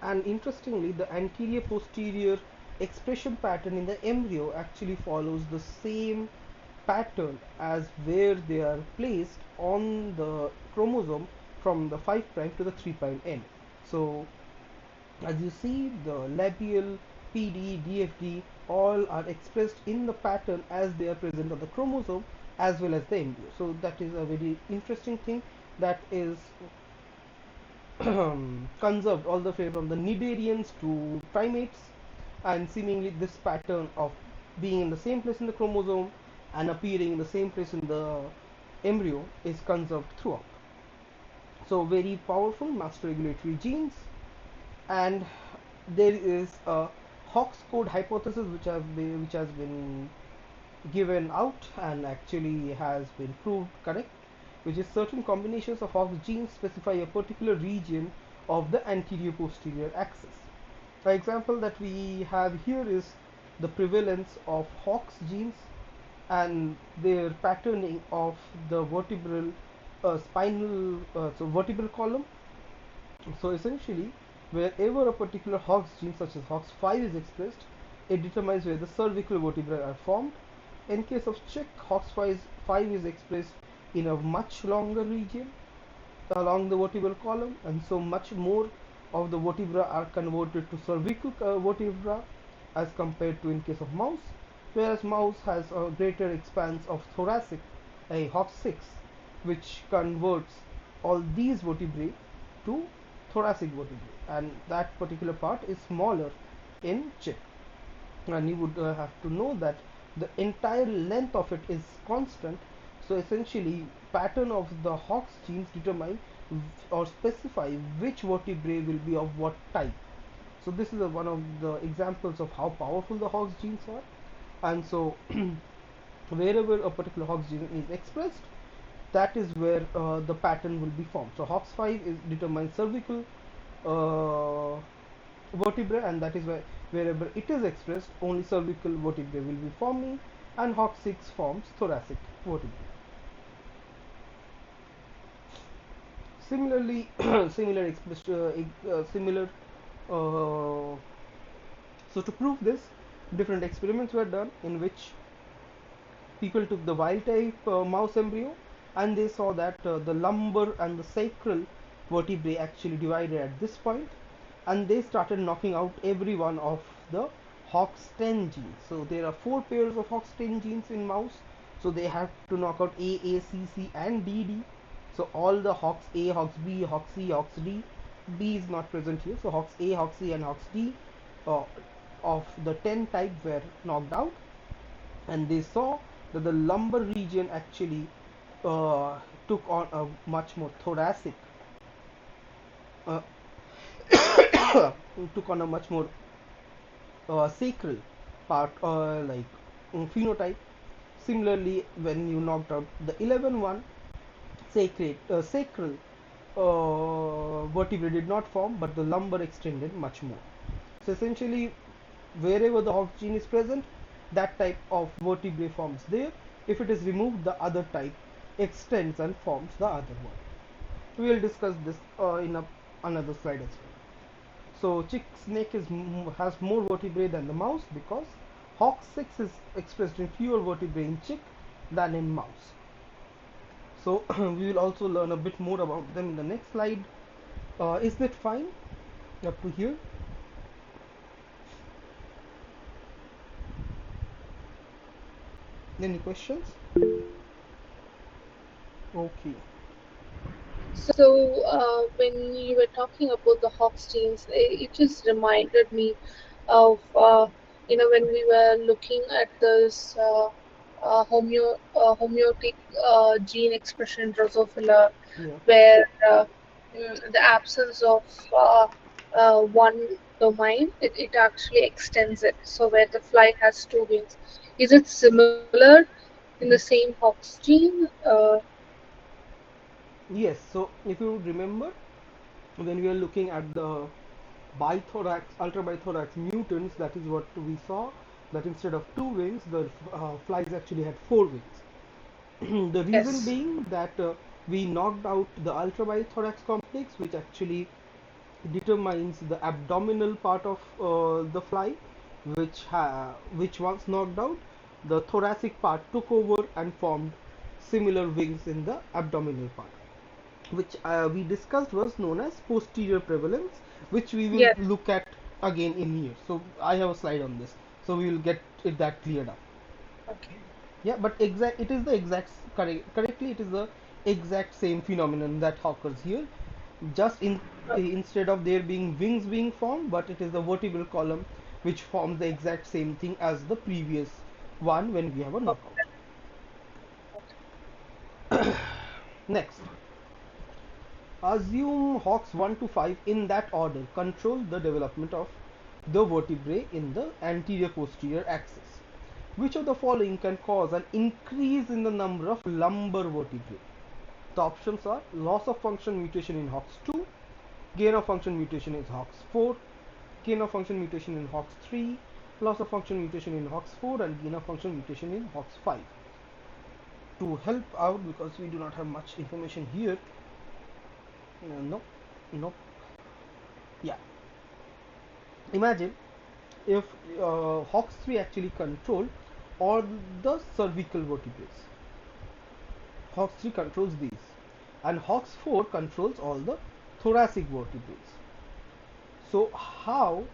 And interestingly, the anterior posterior expression pattern in the embryo actually follows the same pattern as where they are placed on the chromosome from the 5 prime to the 3 prime end. So as you see, the labial, PD, DFD all are expressed in the pattern as they are present on the chromosome as well as the embryo. So that is a very interesting thing that is conserved all the way from the Nidarians to primates, and seemingly this pattern of being in the same place in the chromosome and appearing in the same place in the embryo is conserved throughout. So very powerful master regulatory genes. And there is a Hox code hypothesis which has been given out and actually has been proved correct, which is certain combinations of Hox genes specify a particular region of the anterior posterior axis. The example that we have here is the prevalence of Hox genes and their patterning of the vertebral spinal so vertebral column. So essentially, wherever a particular Hox gene such as HOX5 is expressed, it determines where the cervical vertebrae are formed. In case of chick, HOX5 is expressed in a much longer region along the vertebral column, and so much more of the vertebra are converted to cervical vertebra as compared to in case of mouse, whereas mouse has a greater expanse of thoracic, a HOX6, which converts all these vertebrae to thoracic vertebrae, and that particular part is smaller in chick. And you would have to know that the entire length of it is constant, So essentially, pattern of the Hox genes determine or specify which vertebrae will be of what type. So this is one of the examples of how powerful the Hox genes are. And so wherever a particular Hox gene is expressed, that is where the pattern will be formed. So HOX5 is determines cervical vertebrae, and that is why wherever it is expressed, only cervical vertebrae will be forming, and HOX6 forms thoracic vertebrae. Similarly, similar. Uh, so to prove this, different experiments were done in which people took the wild type mouse embryo, and they saw that the lumbar and the sacral vertebrae actually divided at this point, and they started knocking out every one of the HOX10 genes. So there are 4 pairs of HOX10 genes in mouse, so they have to knock out A, C, and D. So all the HOX A, HOXB, HOXC, HOXD, B is not present here. So HOXA, HOXC, and HOXD uh, of the 10 type were knocked out, and they saw that the lumbar region actually uh, took on a much more thoracic uh, took on a much more sacral part, phenotype. Similarly, when you knocked out the 11 one, sacral vertebrae did not form, but the lumbar extended much more. So essentially, wherever the Hox gene is present, that type of vertebrae forms there. If it is removed, the other type extends and forms the other one. We will discuss this in another slide as well. So chick snake has more vertebrae than the mouse because HOX6 is expressed in fewer vertebrae in chick than in mouse. So we will also learn a bit more about them in the next slide. Is that fine up to here? Any questions? Okay. So, when you were talking about the Hox genes, it just reminded me of when we were looking at this homeotic gene expression in Drosophila, Yeah. where the absence of one domain, it actually extends it. So, where the fly has two wings, is it similar in the same Hox gene? Yes. So if you remember, when we are looking at the bithorax, ultrabithorax mutants, that is what we saw. That instead of 2 wings, the flies actually had 4 wings. The reason Yes. being that we knocked out the ultrabithorax complex, which actually determines the abdominal part of the fly, which once knocked out, the thoracic part took over and formed similar wings in the abdominal part, which we discussed was known as posterior prevalence, which we will Yes. look at again in here. So I have a slide on this, so we will get that cleared up. Okay. Yeah, but it is the correctly, it is the exact same phenomenon that occurs here, just instead of there being wings being formed, but it is the vertebral column which forms the exact same thing as the previous one when we have a knockout. Next, assume Hawks 1 to 5 in that order control the development of the vertebrae in the anterior posterior axis. Which of the following can cause an increase in the number of lumbar vertebrae? The options are loss of function mutation in HOX2, gain of function mutation in HOX4, gain of function mutation in HOX3, loss of function mutation in HOX4, and gain of function mutation in HOX5. To help out, because we do not have much information here, no, no, yeah. Imagine if HOX3 actually controlled all the cervical vertebrae. HOX3 controls these, and HOX4 controls all the thoracic vertebrae. So how?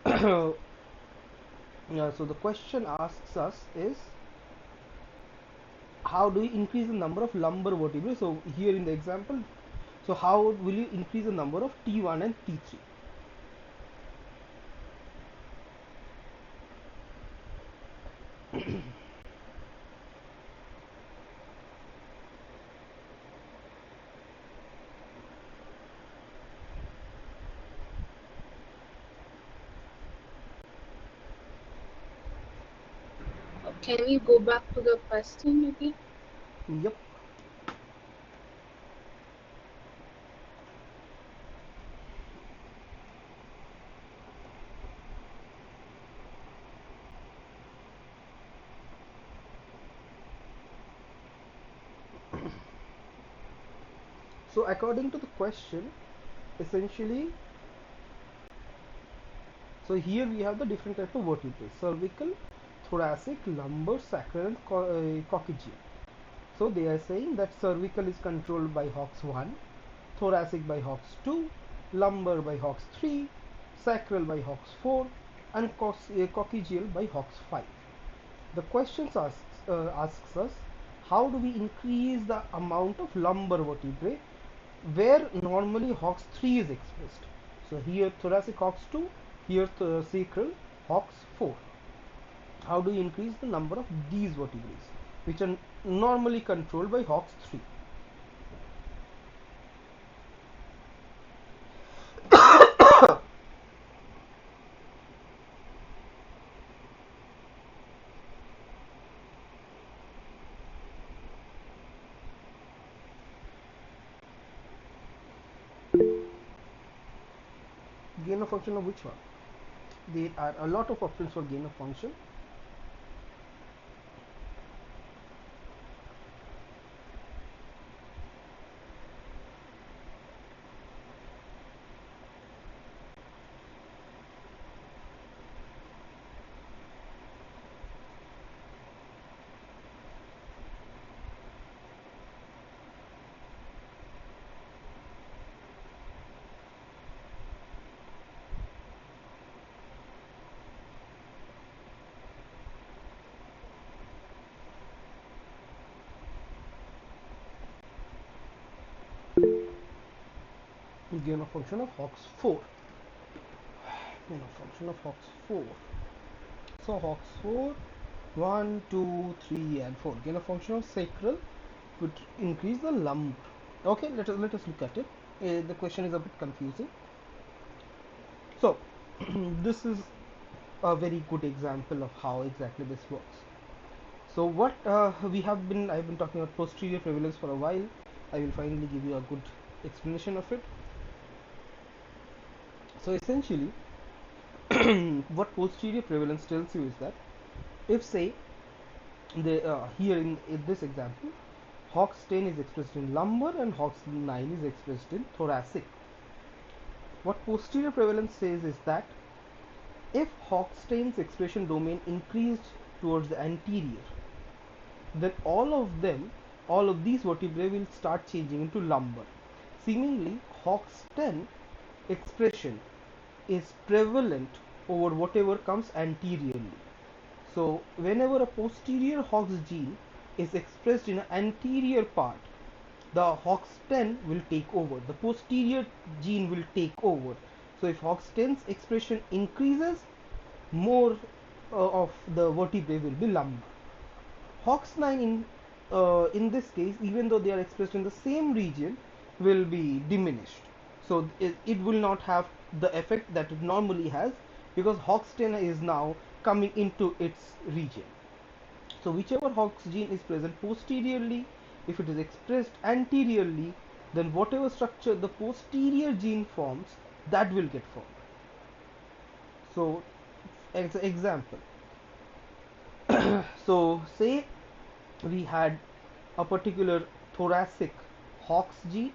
So the question asks us is, how do you increase the number of lumbar vertebrae? So here in the example, so how will you increase the number of T1 and T3? Can you go back to the question again? Yep. So according to the question, essentially, so here we have the different type of vertebrae: cervical, thoracic, lumbar, sacral, and coccygeal. So they are saying that cervical is controlled by HOX 1, thoracic by HOX 2, lumbar by HOX 3, sacral by HOX 4, and coccygeal by HOX 5. The question asks us, how do we increase the amount of lumbar vertebrae where normally HOX 3 is expressed? So here thoracic HOX 2, here sacral HOX 4. How do you increase the number of these vertebrae which are normally controlled by HOX 3? Gain of function of which one? There are a lot of options for gain of function. Gain of function of HOX 4. Gain of function of HOX 4. So HOX 4, 1, 2, 3, and 4. Gain of function of sacral would increase the lumbar. Okay, let us look at it. The question is a bit confusing. So this is a very good example of how exactly this works. So what I've been talking about posterior prevalence for a while. I will finally give you a good explanation of it. So essentially, what posterior prevalence tells you is that if say here in this example, HOX 10 is expressed in lumbar and HOX 9 is expressed in thoracic. What posterior prevalence says is that if HOX 10's expression domain increased towards the anterior, then all of these vertebrae will start changing into lumbar. Seemingly, HOX 10 expression is prevalent over whatever comes anteriorly. So whenever a posterior HOX gene is expressed in an anterior part, the HOX10 will take over. The posterior gene will take over. So if HOX10's expression increases, more of the vertebrae will be lumbar. HOX9 in this case, even though they are expressed in the same region, will be diminished. So it will not have the effect that it normally has, because HOX10 is now coming into its region. So whichever HOX gene is present posteriorly, if it is expressed anteriorly, then whatever structure the posterior gene forms, that will get formed. So example, so say we had a particular thoracic HOX gene.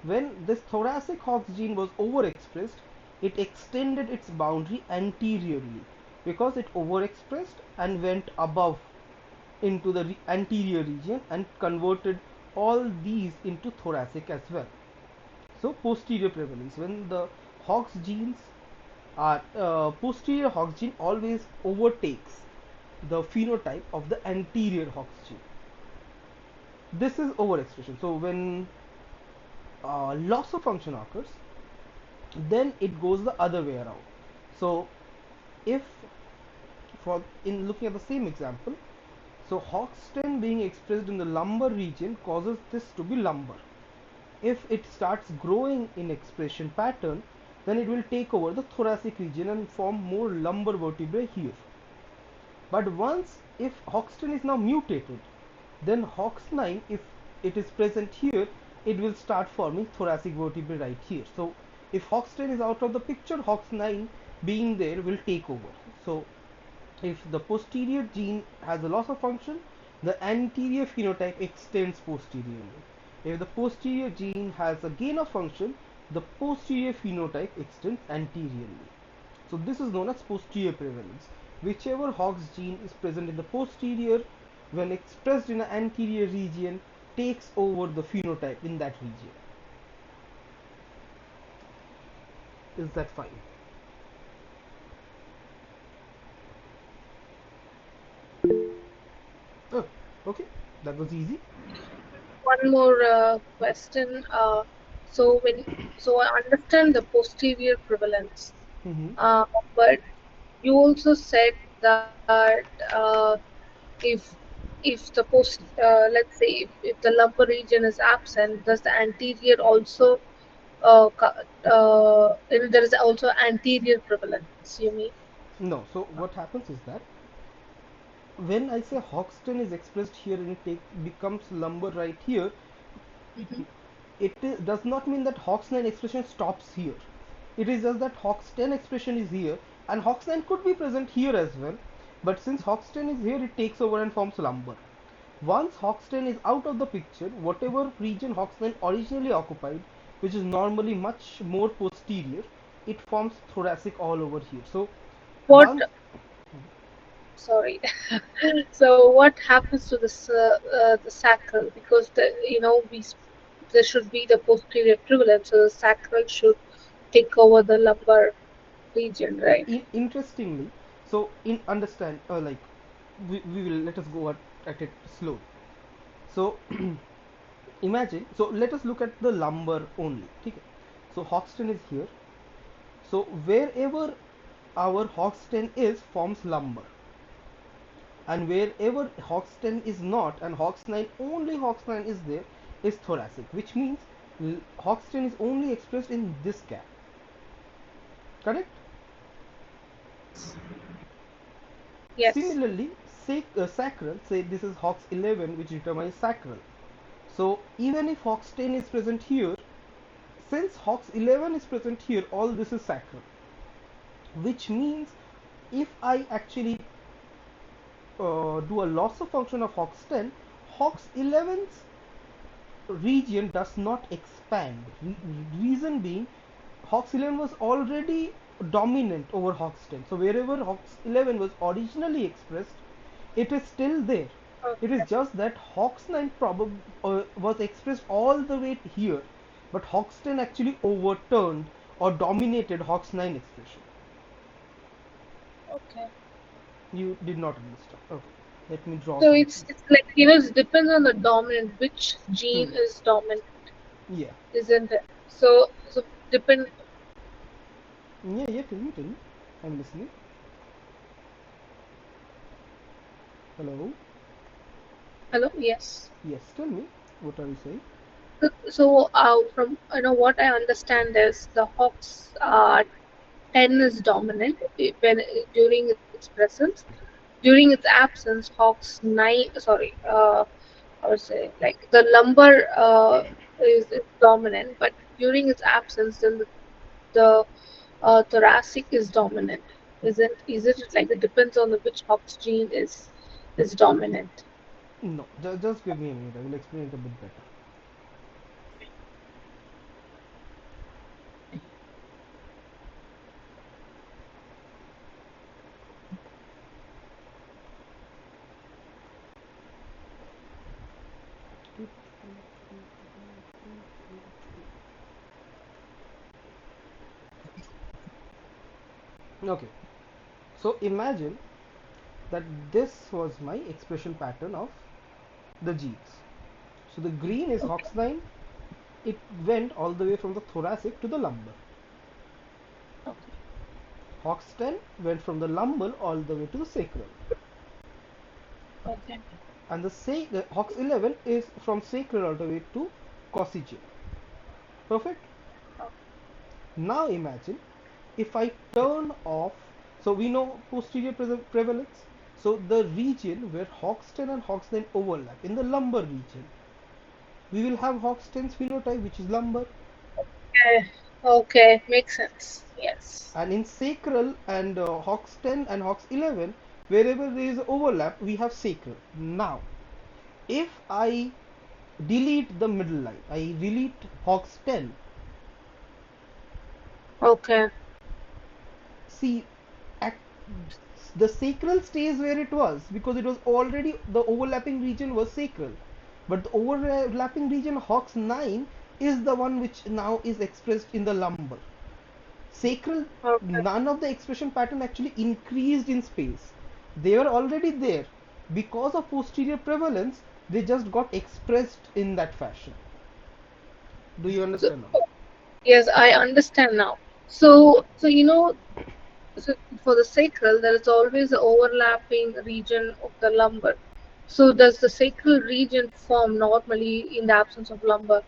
When this thoracic HOX gene was overexpressed, it extended its boundary anteriorly because it overexpressed and went above into the anterior region and converted all these into thoracic as well. So posterior prevalence, when the HOX genes are posterior HOX gene always overtakes the phenotype of the anterior HOX gene. This is overexpression. So when loss of function occurs, then it goes the other way around. So if for in looking at the same example, so HOX10 being expressed in the lumbar region causes this to be lumbar. If it starts growing in expression pattern, then it will take over the thoracic region and form more lumbar vertebrae here. But once, if HOX10 is now mutated, then HOX9, if it is present here, it will start forming thoracic vertebrae right here. So if HOX10 is out of the picture, HOX9 being there will take over. So if the posterior gene has a loss of function, the anterior phenotype extends posteriorly. If the posterior gene has a gain of function, the posterior phenotype extends anteriorly. So this is known as posterior prevalence. Whichever Hox gene is present in the posterior, when expressed in the anterior region, takes over the phenotype in that region. Is that fine? Oh, okay, that was easy. One more question. So when so I understand the posterior prevalence, Mm-hmm. but you also said that if the let's say if the lumbar region is absent, does the anterior also there is also anterior prevalence? You mean? No, so what happens is that when I say Hoxton is expressed here and becomes lumbar right here, Hmm. does not mean that Hox9 expression stops here. It is just that Hox10 expression is here and Hox9 could be present here as well. But since Hox10 is here, it takes over and forms lumbar. Once Hox10 is out of the picture, whatever region Hox9 originally occupied, which is normally much more posterior, it forms thoracic all over here. So What? once Sorry. So what happens to the sacral? Because there should be the posterior prevalence, so the sacral should take over the lumbar region, right? interestingly, so in understand like we will let us go at it slow. So imagine, so let us look at the lumbar only. Okay, so Hoxton is here, so wherever our Hoxton is forms lumbar, and wherever Hoxton is not and Hox9 only Hox9 is there is thoracic, which means Hoxton is only expressed in this gap. Correct? Yes. Similarly, sacral, say this is Hox11, which determines sacral. So even if Hox10 is present here, since Hox11 is present here, all this is sacral, which means if I actually do a loss of function of Hox10, Hox11's region does not expand. Reason being, Hox11 was already dominant over Hox10. So wherever Hox11 was originally expressed, it is still there. It is Okay. just that Hox9 probably was expressed all the way here, but Hox10 actually overturned or dominated Hox9 expression. Okay. You did not understand. Okay, let me draw So something. it's like it depends on the dominant, which Hmm. gene is dominant, Yeah. isn't it? So depend. Yeah. Yeah. Tell me. Tell me. I'm listening. Hello. Hello. Yes. Yes. Tell me. What are you saying? So from what I understand is the Hawks 10 is dominant during its presence. During its absence, Hawks 9, sorry, I would say like the lumbar is dominant, but during its absence, then the thoracic is dominant. Is it like it depends on the which Hawks gene is dominant? No. Just give me a minute. I will explain it a bit better. Okay. So imagine that this was my expression pattern of the genes. So the green is Okay. Hox9. It went all the way from the thoracic to the lumbar. Okay. Hox10 went from the lumbar all the way to the sacral. Okay. And the Hox11 is from sacral all the way to coccygeal. Perfect? Now imagine if I turn off, so we know posterior prevalence. So the region where Hoxton and Hoxton overlap in the lumbar region, we will have Hoxton's phenotype, which is lumbar. Okay. Okay, makes sense. Yes. And in sacral and Hox10 and Hox11, wherever there is overlap, we have sacral. Now, if I delete the middle line, I delete Hox10, Okay. see, at the sacral stays where it was because it was already, the overlapping region was sacral, but the overlapping region Hox9 is the one which now is expressed in the lumbar. Sacral, Okay. none of the expression pattern actually increased in space. They were already there. Because of posterior prevalence, they just got expressed in that fashion. Do you So, understand now? yes, I understand now. So, so for the sacral, there is always an overlapping region of the lumbar. So does the sacral region form normally in the absence of lumbar?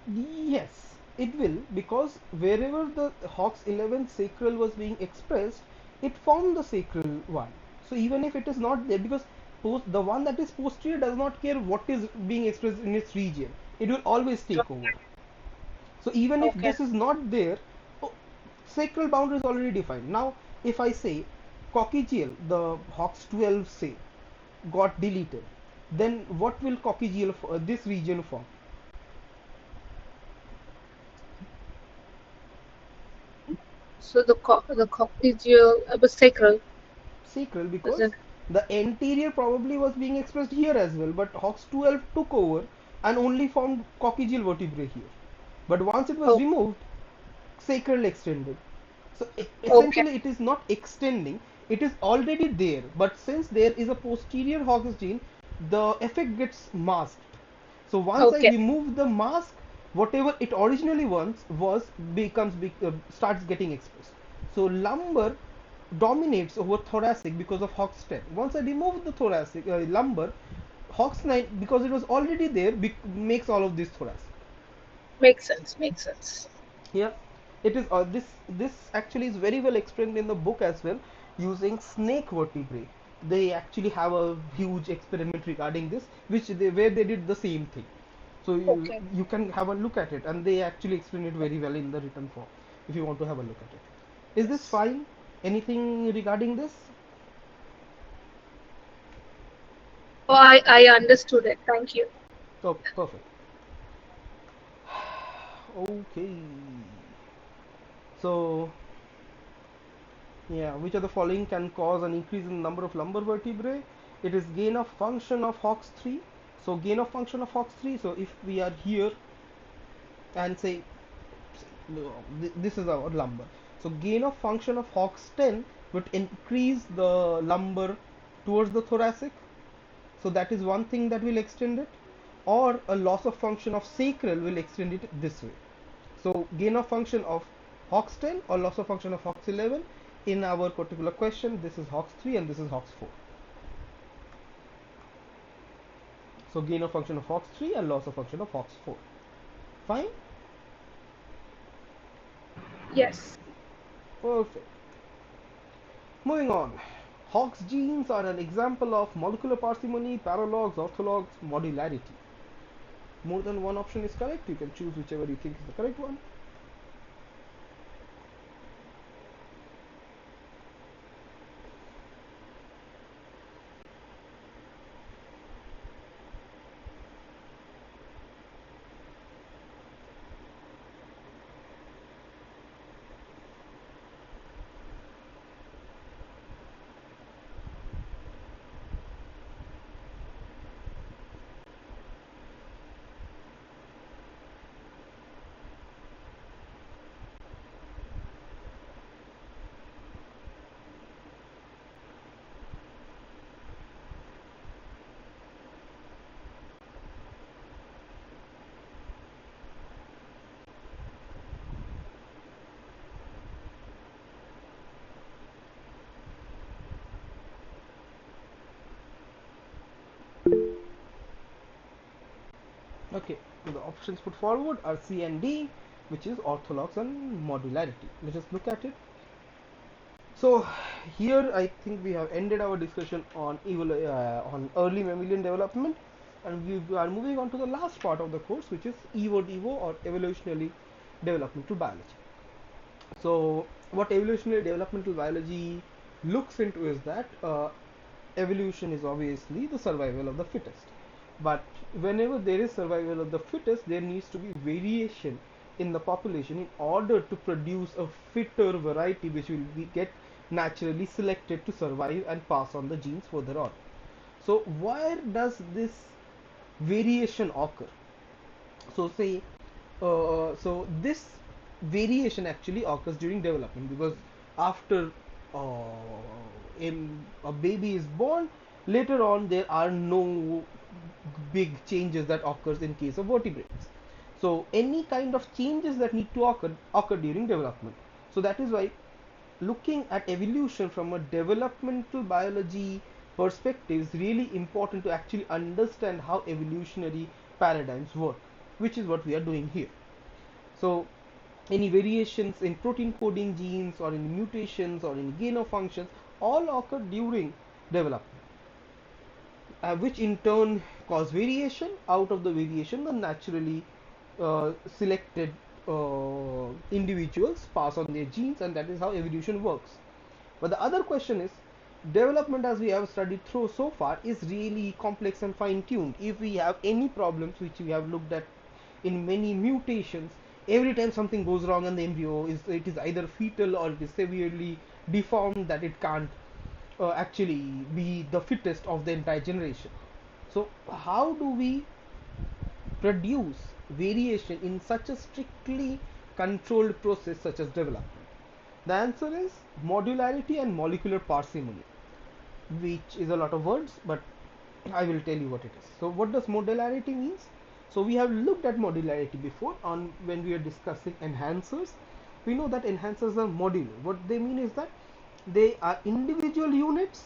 Yes, it will, because wherever the Hox 11 sacral was being expressed, it formed the sacral one. So even if it is not there, because the one that is posterior does not care what is being expressed in its region, it will always take over. So even if Okay. this is not there, oh, sacral boundary is already defined. Now, if I say coccygeal, the Hox 12 say, got deleted, then what will coccygeal, this region form? So the coccygeal sacral Sacral, is because in. the anterior probably was being expressed here as well, but Hox 12 took over and only formed coccygeal vertebrae here. But once it was Oh, removed, sacral extended. So okay. essentially, it is not extending; it is already there. But since there is a posterior Hox gene, the effect gets masked. So once I Okay. remove the mask, whatever it originally once was starts getting expressed. So lumbar dominates over thoracic because of Hox 10. Once I remove the thoracic lumbar, Hox 9, because it was already there, makes all of this thoracic. Makes sense. Makes sense. Yeah, it is. This actually is very well explained in the book as well, using snake vertebrae. They actually have a huge experiment regarding this, where they did the same thing. So Okay. you can have a look at it, and they actually explain it very well in the written form. If you want to have a look at it, is this Yes. fine? Anything regarding this? Oh, I understood it. Thank you. Oh, perfect. Okay. So yeah, which of the following can cause an increase in the number of lumbar vertebrae? It is gain of function of Hox3. So gain of function of Hox3. So if we are here and say this is our lumbar. So gain of function of Hox10 would increase the lumbar towards the thoracic. So that is one thing that will extend it. Or a loss of function of sacral will extend it this way. So gain of function of Hox10 or loss of function of Hox11. In our particular question, this is Hox3 and this is Hox4. So gain of function of Hox3 and loss of function of Hox4. Fine? Yes. Perfect. Moving on. Hox genes are an example of molecular parsimony, paralogs, orthologs, modularity. More than one option is correct. You can choose whichever you think is the correct one. Okay, so the options put forward are C and D, which is orthologs and modularity. Let us look at it. So here I think we have ended our discussion on early mammalian development, and we are moving on to the last part of the course, which is evo-devo, or evolutionary developmental biology. So what evolutionary developmental biology looks into is that evolution is obviously the survival of the fittest, but whenever there is survival of the fittest, there needs to be variation in the population in order to produce a fitter variety which will get naturally selected to survive and pass on the genes further on. So where does this variation occur? So this variation actually occurs during development, because after a baby is born, later on there are no big changes that occurs in case of vertebrates. So any kind of changes that need to occur during development. So that is why looking at evolution from a developmental biology perspective is really important to actually understand how evolutionary paradigms work, which is what we are doing here. So any variations in protein coding genes, or in mutations, or in gain of functions, all occur during development, which in turn cause variation. Out of the variation, the naturally selected individuals pass on their genes, and that is how evolution works. But the other question is, development as we have studied through so far is really complex and fine-tuned. If we have any problems which we have looked at in many mutations, every time something goes wrong in the embryo, it is either fetal or it is severely deformed, that it can't actually be the fittest of the entire generation. So how do we produce variation in such a strictly controlled process such as development? The answer is modularity and molecular parsimony, which is a lot of words, but I will tell you what it is. So what does modularity means? So we have looked at modularity before on when we are discussing enhancers. We know that enhancers are modular. What they mean is that they are individual units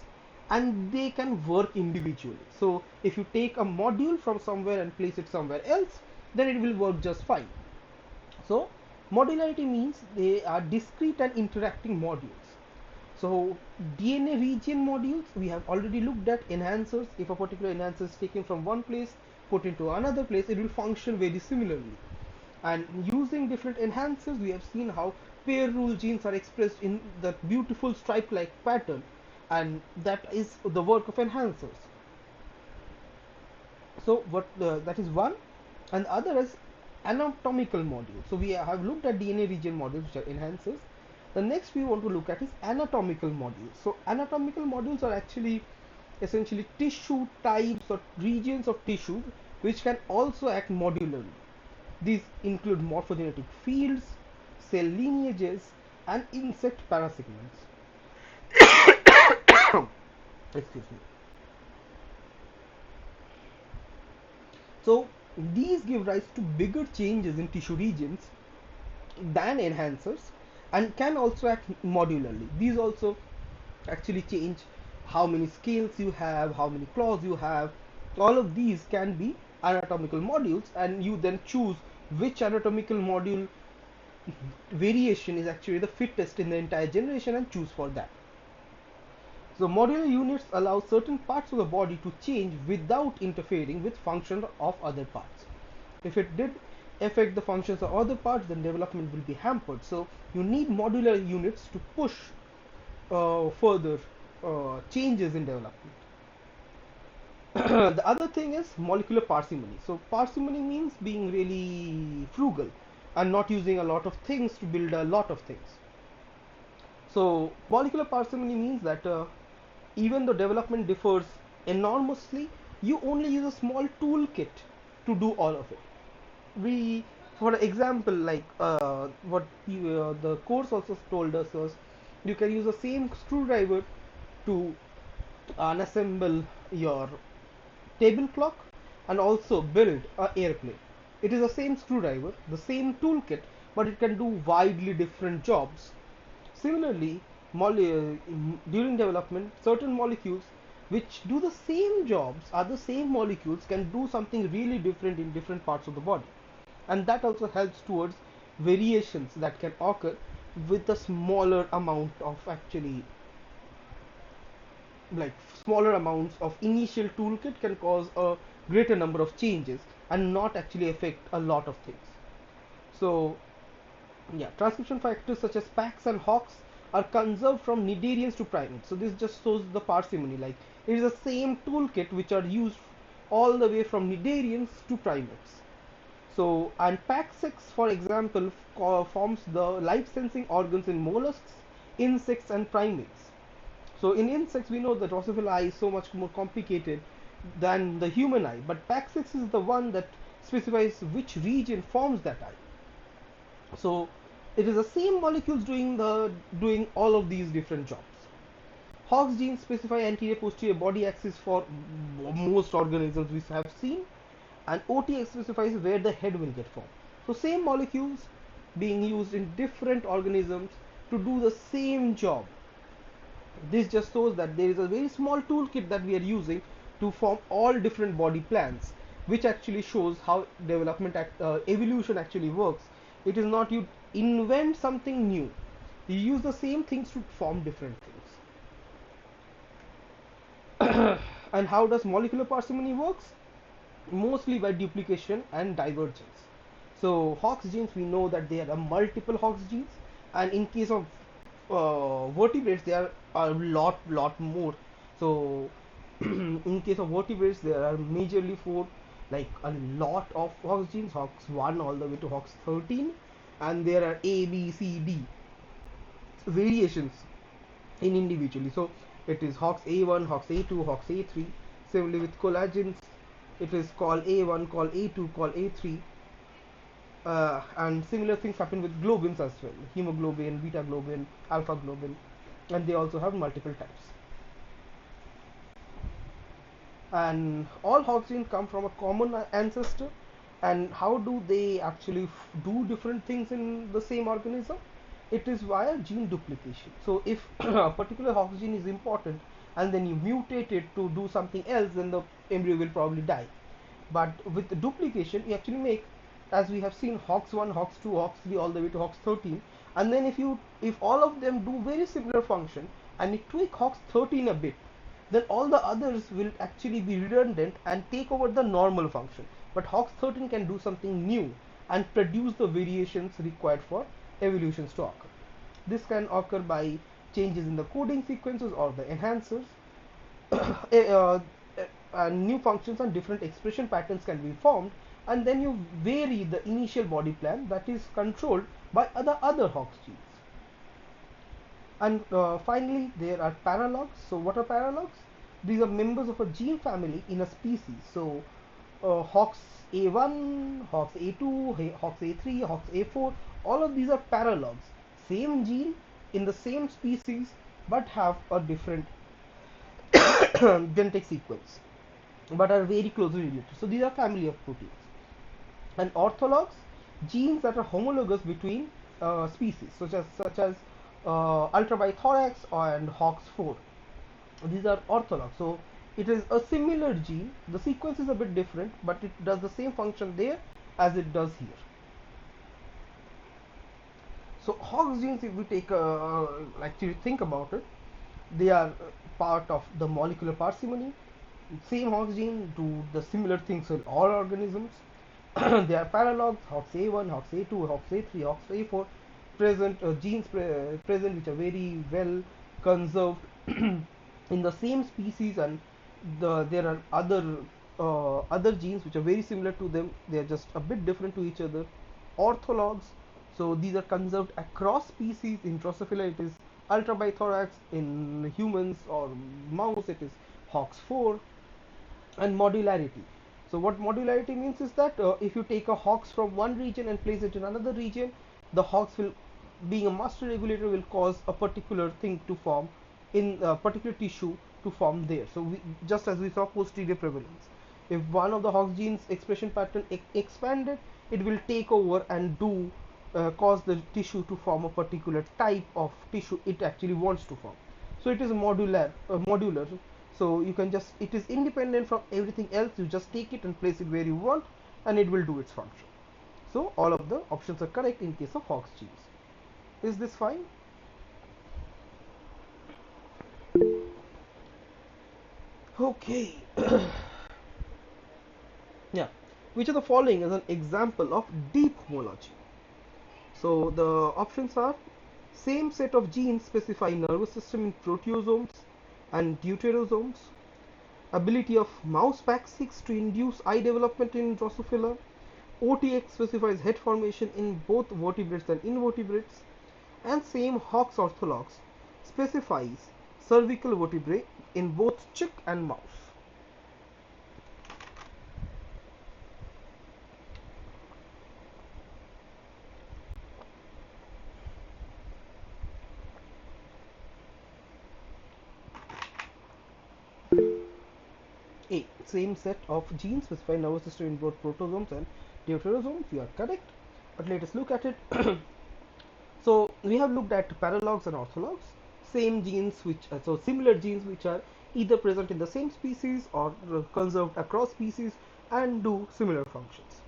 and they can work individually. So if you take a module from somewhere and place it somewhere else, then it will work just fine. So modularity means they are discrete and interacting modules. So DNA region modules, we have already looked at enhancers. If a particular enhancer is taken from one place, put into another place, it will function very similarly. And using different enhancers, we have seen how pair rule genes are expressed in that beautiful stripe-like pattern, and that is the work of enhancers. So that is one, and the other is anatomical modules. So we have looked at DNA region modules, which are enhancers. The next we want to look at is anatomical modules. So anatomical modules are actually essentially tissue types or regions of tissue which can also act modularly. These include morphogenetic fields, cell lineages, and insect parasegments. Excuse me. So these give rise to bigger changes in tissue regions than enhancers, and can also act modularly. These also actually change how many scales you have, how many claws you have. All of these can be anatomical modules, and you then choose which anatomical module variation is actually the fittest in the entire generation and choose for that. So modular units allow certain parts of the body to change without interfering with function of other parts. If it did affect the functions of other parts, then development will be hampered. So you need modular units to push further changes in development. The other thing is molecular parsimony. So parsimony means being really frugal and not using a lot of things to build a lot of things. So molecular parsimony means that even though development differs enormously, you only use a small toolkit to do all of it. We, for example, like the course also told us was, you can use the same screwdriver to unassemble your table clock and also build an airplane. It is the same screwdriver, the same toolkit, but it can do widely different jobs. Similarly, during development, certain molecules which do the same jobs, are the same molecules, can do something really different in different parts of the body, and that also helps towards variations that can occur with a smaller amount of actually, like smaller amounts of initial toolkit can cause a greater number of changes and not actually affect a lot of things. So yeah, transcription factors such as PAX and HOX are conserved from cnidarians to primates. So this just shows the parsimony. Like it is the same toolkit which are used all the way from cnidarians to primates. So and PAX6, for example, forms the life sensing organs in mollusks, insects, and primates. So in insects, we know the Drosophila eye is so much more complicated than the human eye, but PAX6 is the one that specifies which region forms that eye. So it is the same molecules doing all of these different jobs. Hox genes specify anterior posterior body axis for most organisms we have seen, and OTX specifies where the head will get formed. So same molecules being used in different organisms to do the same job. This just shows that there is a very small toolkit that we are using to form all different body plans, which actually shows how evolution actually works. It is not you invent something new, you use the same things to form different things. And how does molecular parsimony works? Mostly by duplication and divergence. So Hox genes, we know that there are multiple Hox genes, and in case of vertebrates there are a lot more. So in case of vertebrates there are majorly four, like a lot of Hox genes, Hox 1 all the way to Hox 13, and there are A, B, C, D variations in individually. So it is Hox A1, Hox A2, Hox A3. Similarly with collagens, it is called A1, called A2, called A3. And similar things happen with globins as well: hemoglobin, beta globin, alpha globin, and they also have multiple types. And all Hox genes come from a common ancestor. And how do they actually do different things in the same organism? It is via gene duplication. So if a particular Hox gene is important and then you mutate it to do something else, then the embryo will probably die. But with the duplication, you actually make, as we have seen, Hox 1, Hox 2, Hox 3 all the way to Hox 13. And then if all of them do very similar function and you tweak Hox 13 a bit, then all the others will actually be redundant and take over the normal function. But Hox 13 can do something new and produce the variations required for evolutions to occur. This can occur by changes in the coding sequences or the enhancers. uh, New functions and different expression patterns can be formed, and then you vary the initial body plan that is controlled by other Hox genes. And finally, there are paralogs. So what are paralogs? These are members of a gene family in a species. So Hox A1, Hox A2, Hox A3, Hox A4, all of these are paralogs. Same gene in the same species but have a different genetic sequence, but are very closely related. So these are family of proteins. And orthologs, genes that are homologous between species, such as ultrabithorax and HOX4. These are orthologs. So it is a similar gene. The sequence is a bit different, but it does the same function there as it does here. So Hox genes, if we take actually think about it, they are part of the molecular parsimony. Same Hox gene do the similar things in all organisms. They are paralogs: Hox A1, Hox A2, Hox A3, Hox A4, present which are very well conserved in the same species, and there are other genes which are very similar to them. They are just a bit different to each other. Orthologs, so these are conserved across species. In Drosophila it is ultrabithorax, in humans or mouse it is Hox4. And modularity. So what modularity means is that if you take a Hox from one region and place it in another region, the Hox will, being a master regulator, will cause a particular thing to form in a particular tissue to form there. So just as we saw posterior prevalence, if one of the Hox genes expression pattern expanded, it will take over and do cause the tissue to form a particular type of tissue it actually wants to form. So it is modular. So you can just, it is independent from everything else. You just take it and place it where you want, and it will do its function. So all of the options are correct in case of Hox genes. Is this fine? Okay. Yeah. Which of the following is an example of deep homology? So the options are: same set of genes specify nervous system in proteosomes and deuterosomes, ability of mouse PAX6 to induce eye development in Drosophila, OTX specifies head formation in both vertebrates and invertebrates, and same Hox orthologs specifies cervical vertebrae in both chick and mouse. A. Same set of genes specify nervous system in both protosomes and deuterosomes. You are correct. But let us look at it. So we have looked at paralogs and orthologs, same genes which so similar genes which are either present in the same species or conserved across species and do similar functions.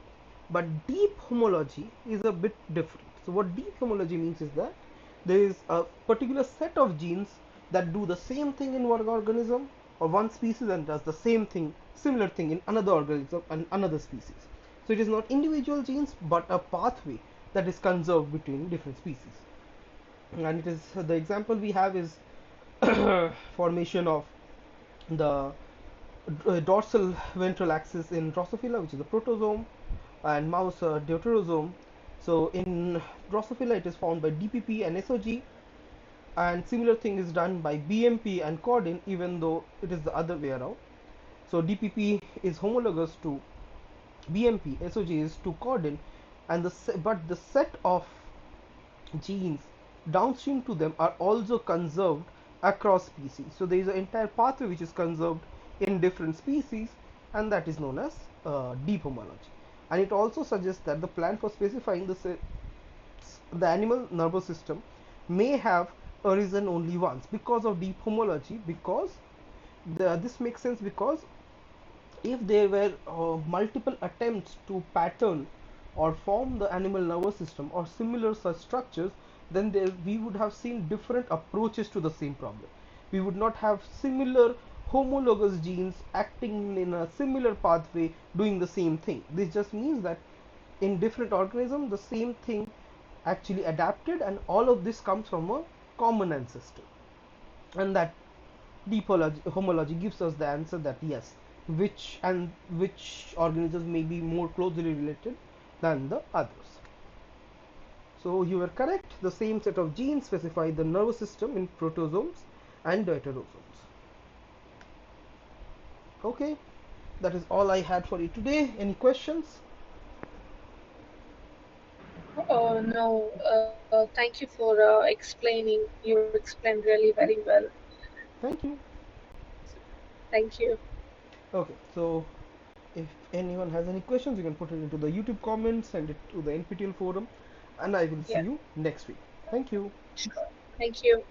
But deep homology is a bit different. So what deep homology means is that there is a particular set of genes that do the same thing in one organism or one species and does the same thing, similar thing in another organism and another species. So it is not individual genes but a pathway that is conserved between different species. And it is the example we have is formation of the dorsal ventral axis in Drosophila, which is a protosome, and mouse deuterosome. So in Drosophila, it is found by DPP and SOG, and similar thing is done by BMP and cordin, even though it is the other way around. So DPP is homologous to BMP, SOG is to cordin, and but the set of genes downstream to them are also conserved across species. So there is an entire pathway which is conserved in different species, and that is known as deep homology. And it also suggests that the plan for specifying the animal nervous system may have arisen only once because of deep homology. Because this makes sense, because if there were multiple attempts to pattern or form the animal nervous system or similar such structures, then we would have seen different approaches to the same problem. We would not have similar homologous genes acting in a similar pathway doing the same thing. This just means that in different organisms the same thing actually adapted, and all of this comes from a common ancestor. And that deep homology gives us the answer that yes, which organisms may be more closely related than the others. So you were correct. The same set of genes specify the nervous system in protosomes and deuterosomes. Okay, that is all I had for you today. Any questions? Oh, no, thank you for explaining. You explained really very well. Thank you. Thank you. Okay, so if anyone has any questions, you can put it into the YouTube comments, send it to the NPTEL forum, and I will see Yeah, you next week. Thank you. sure. Thank you.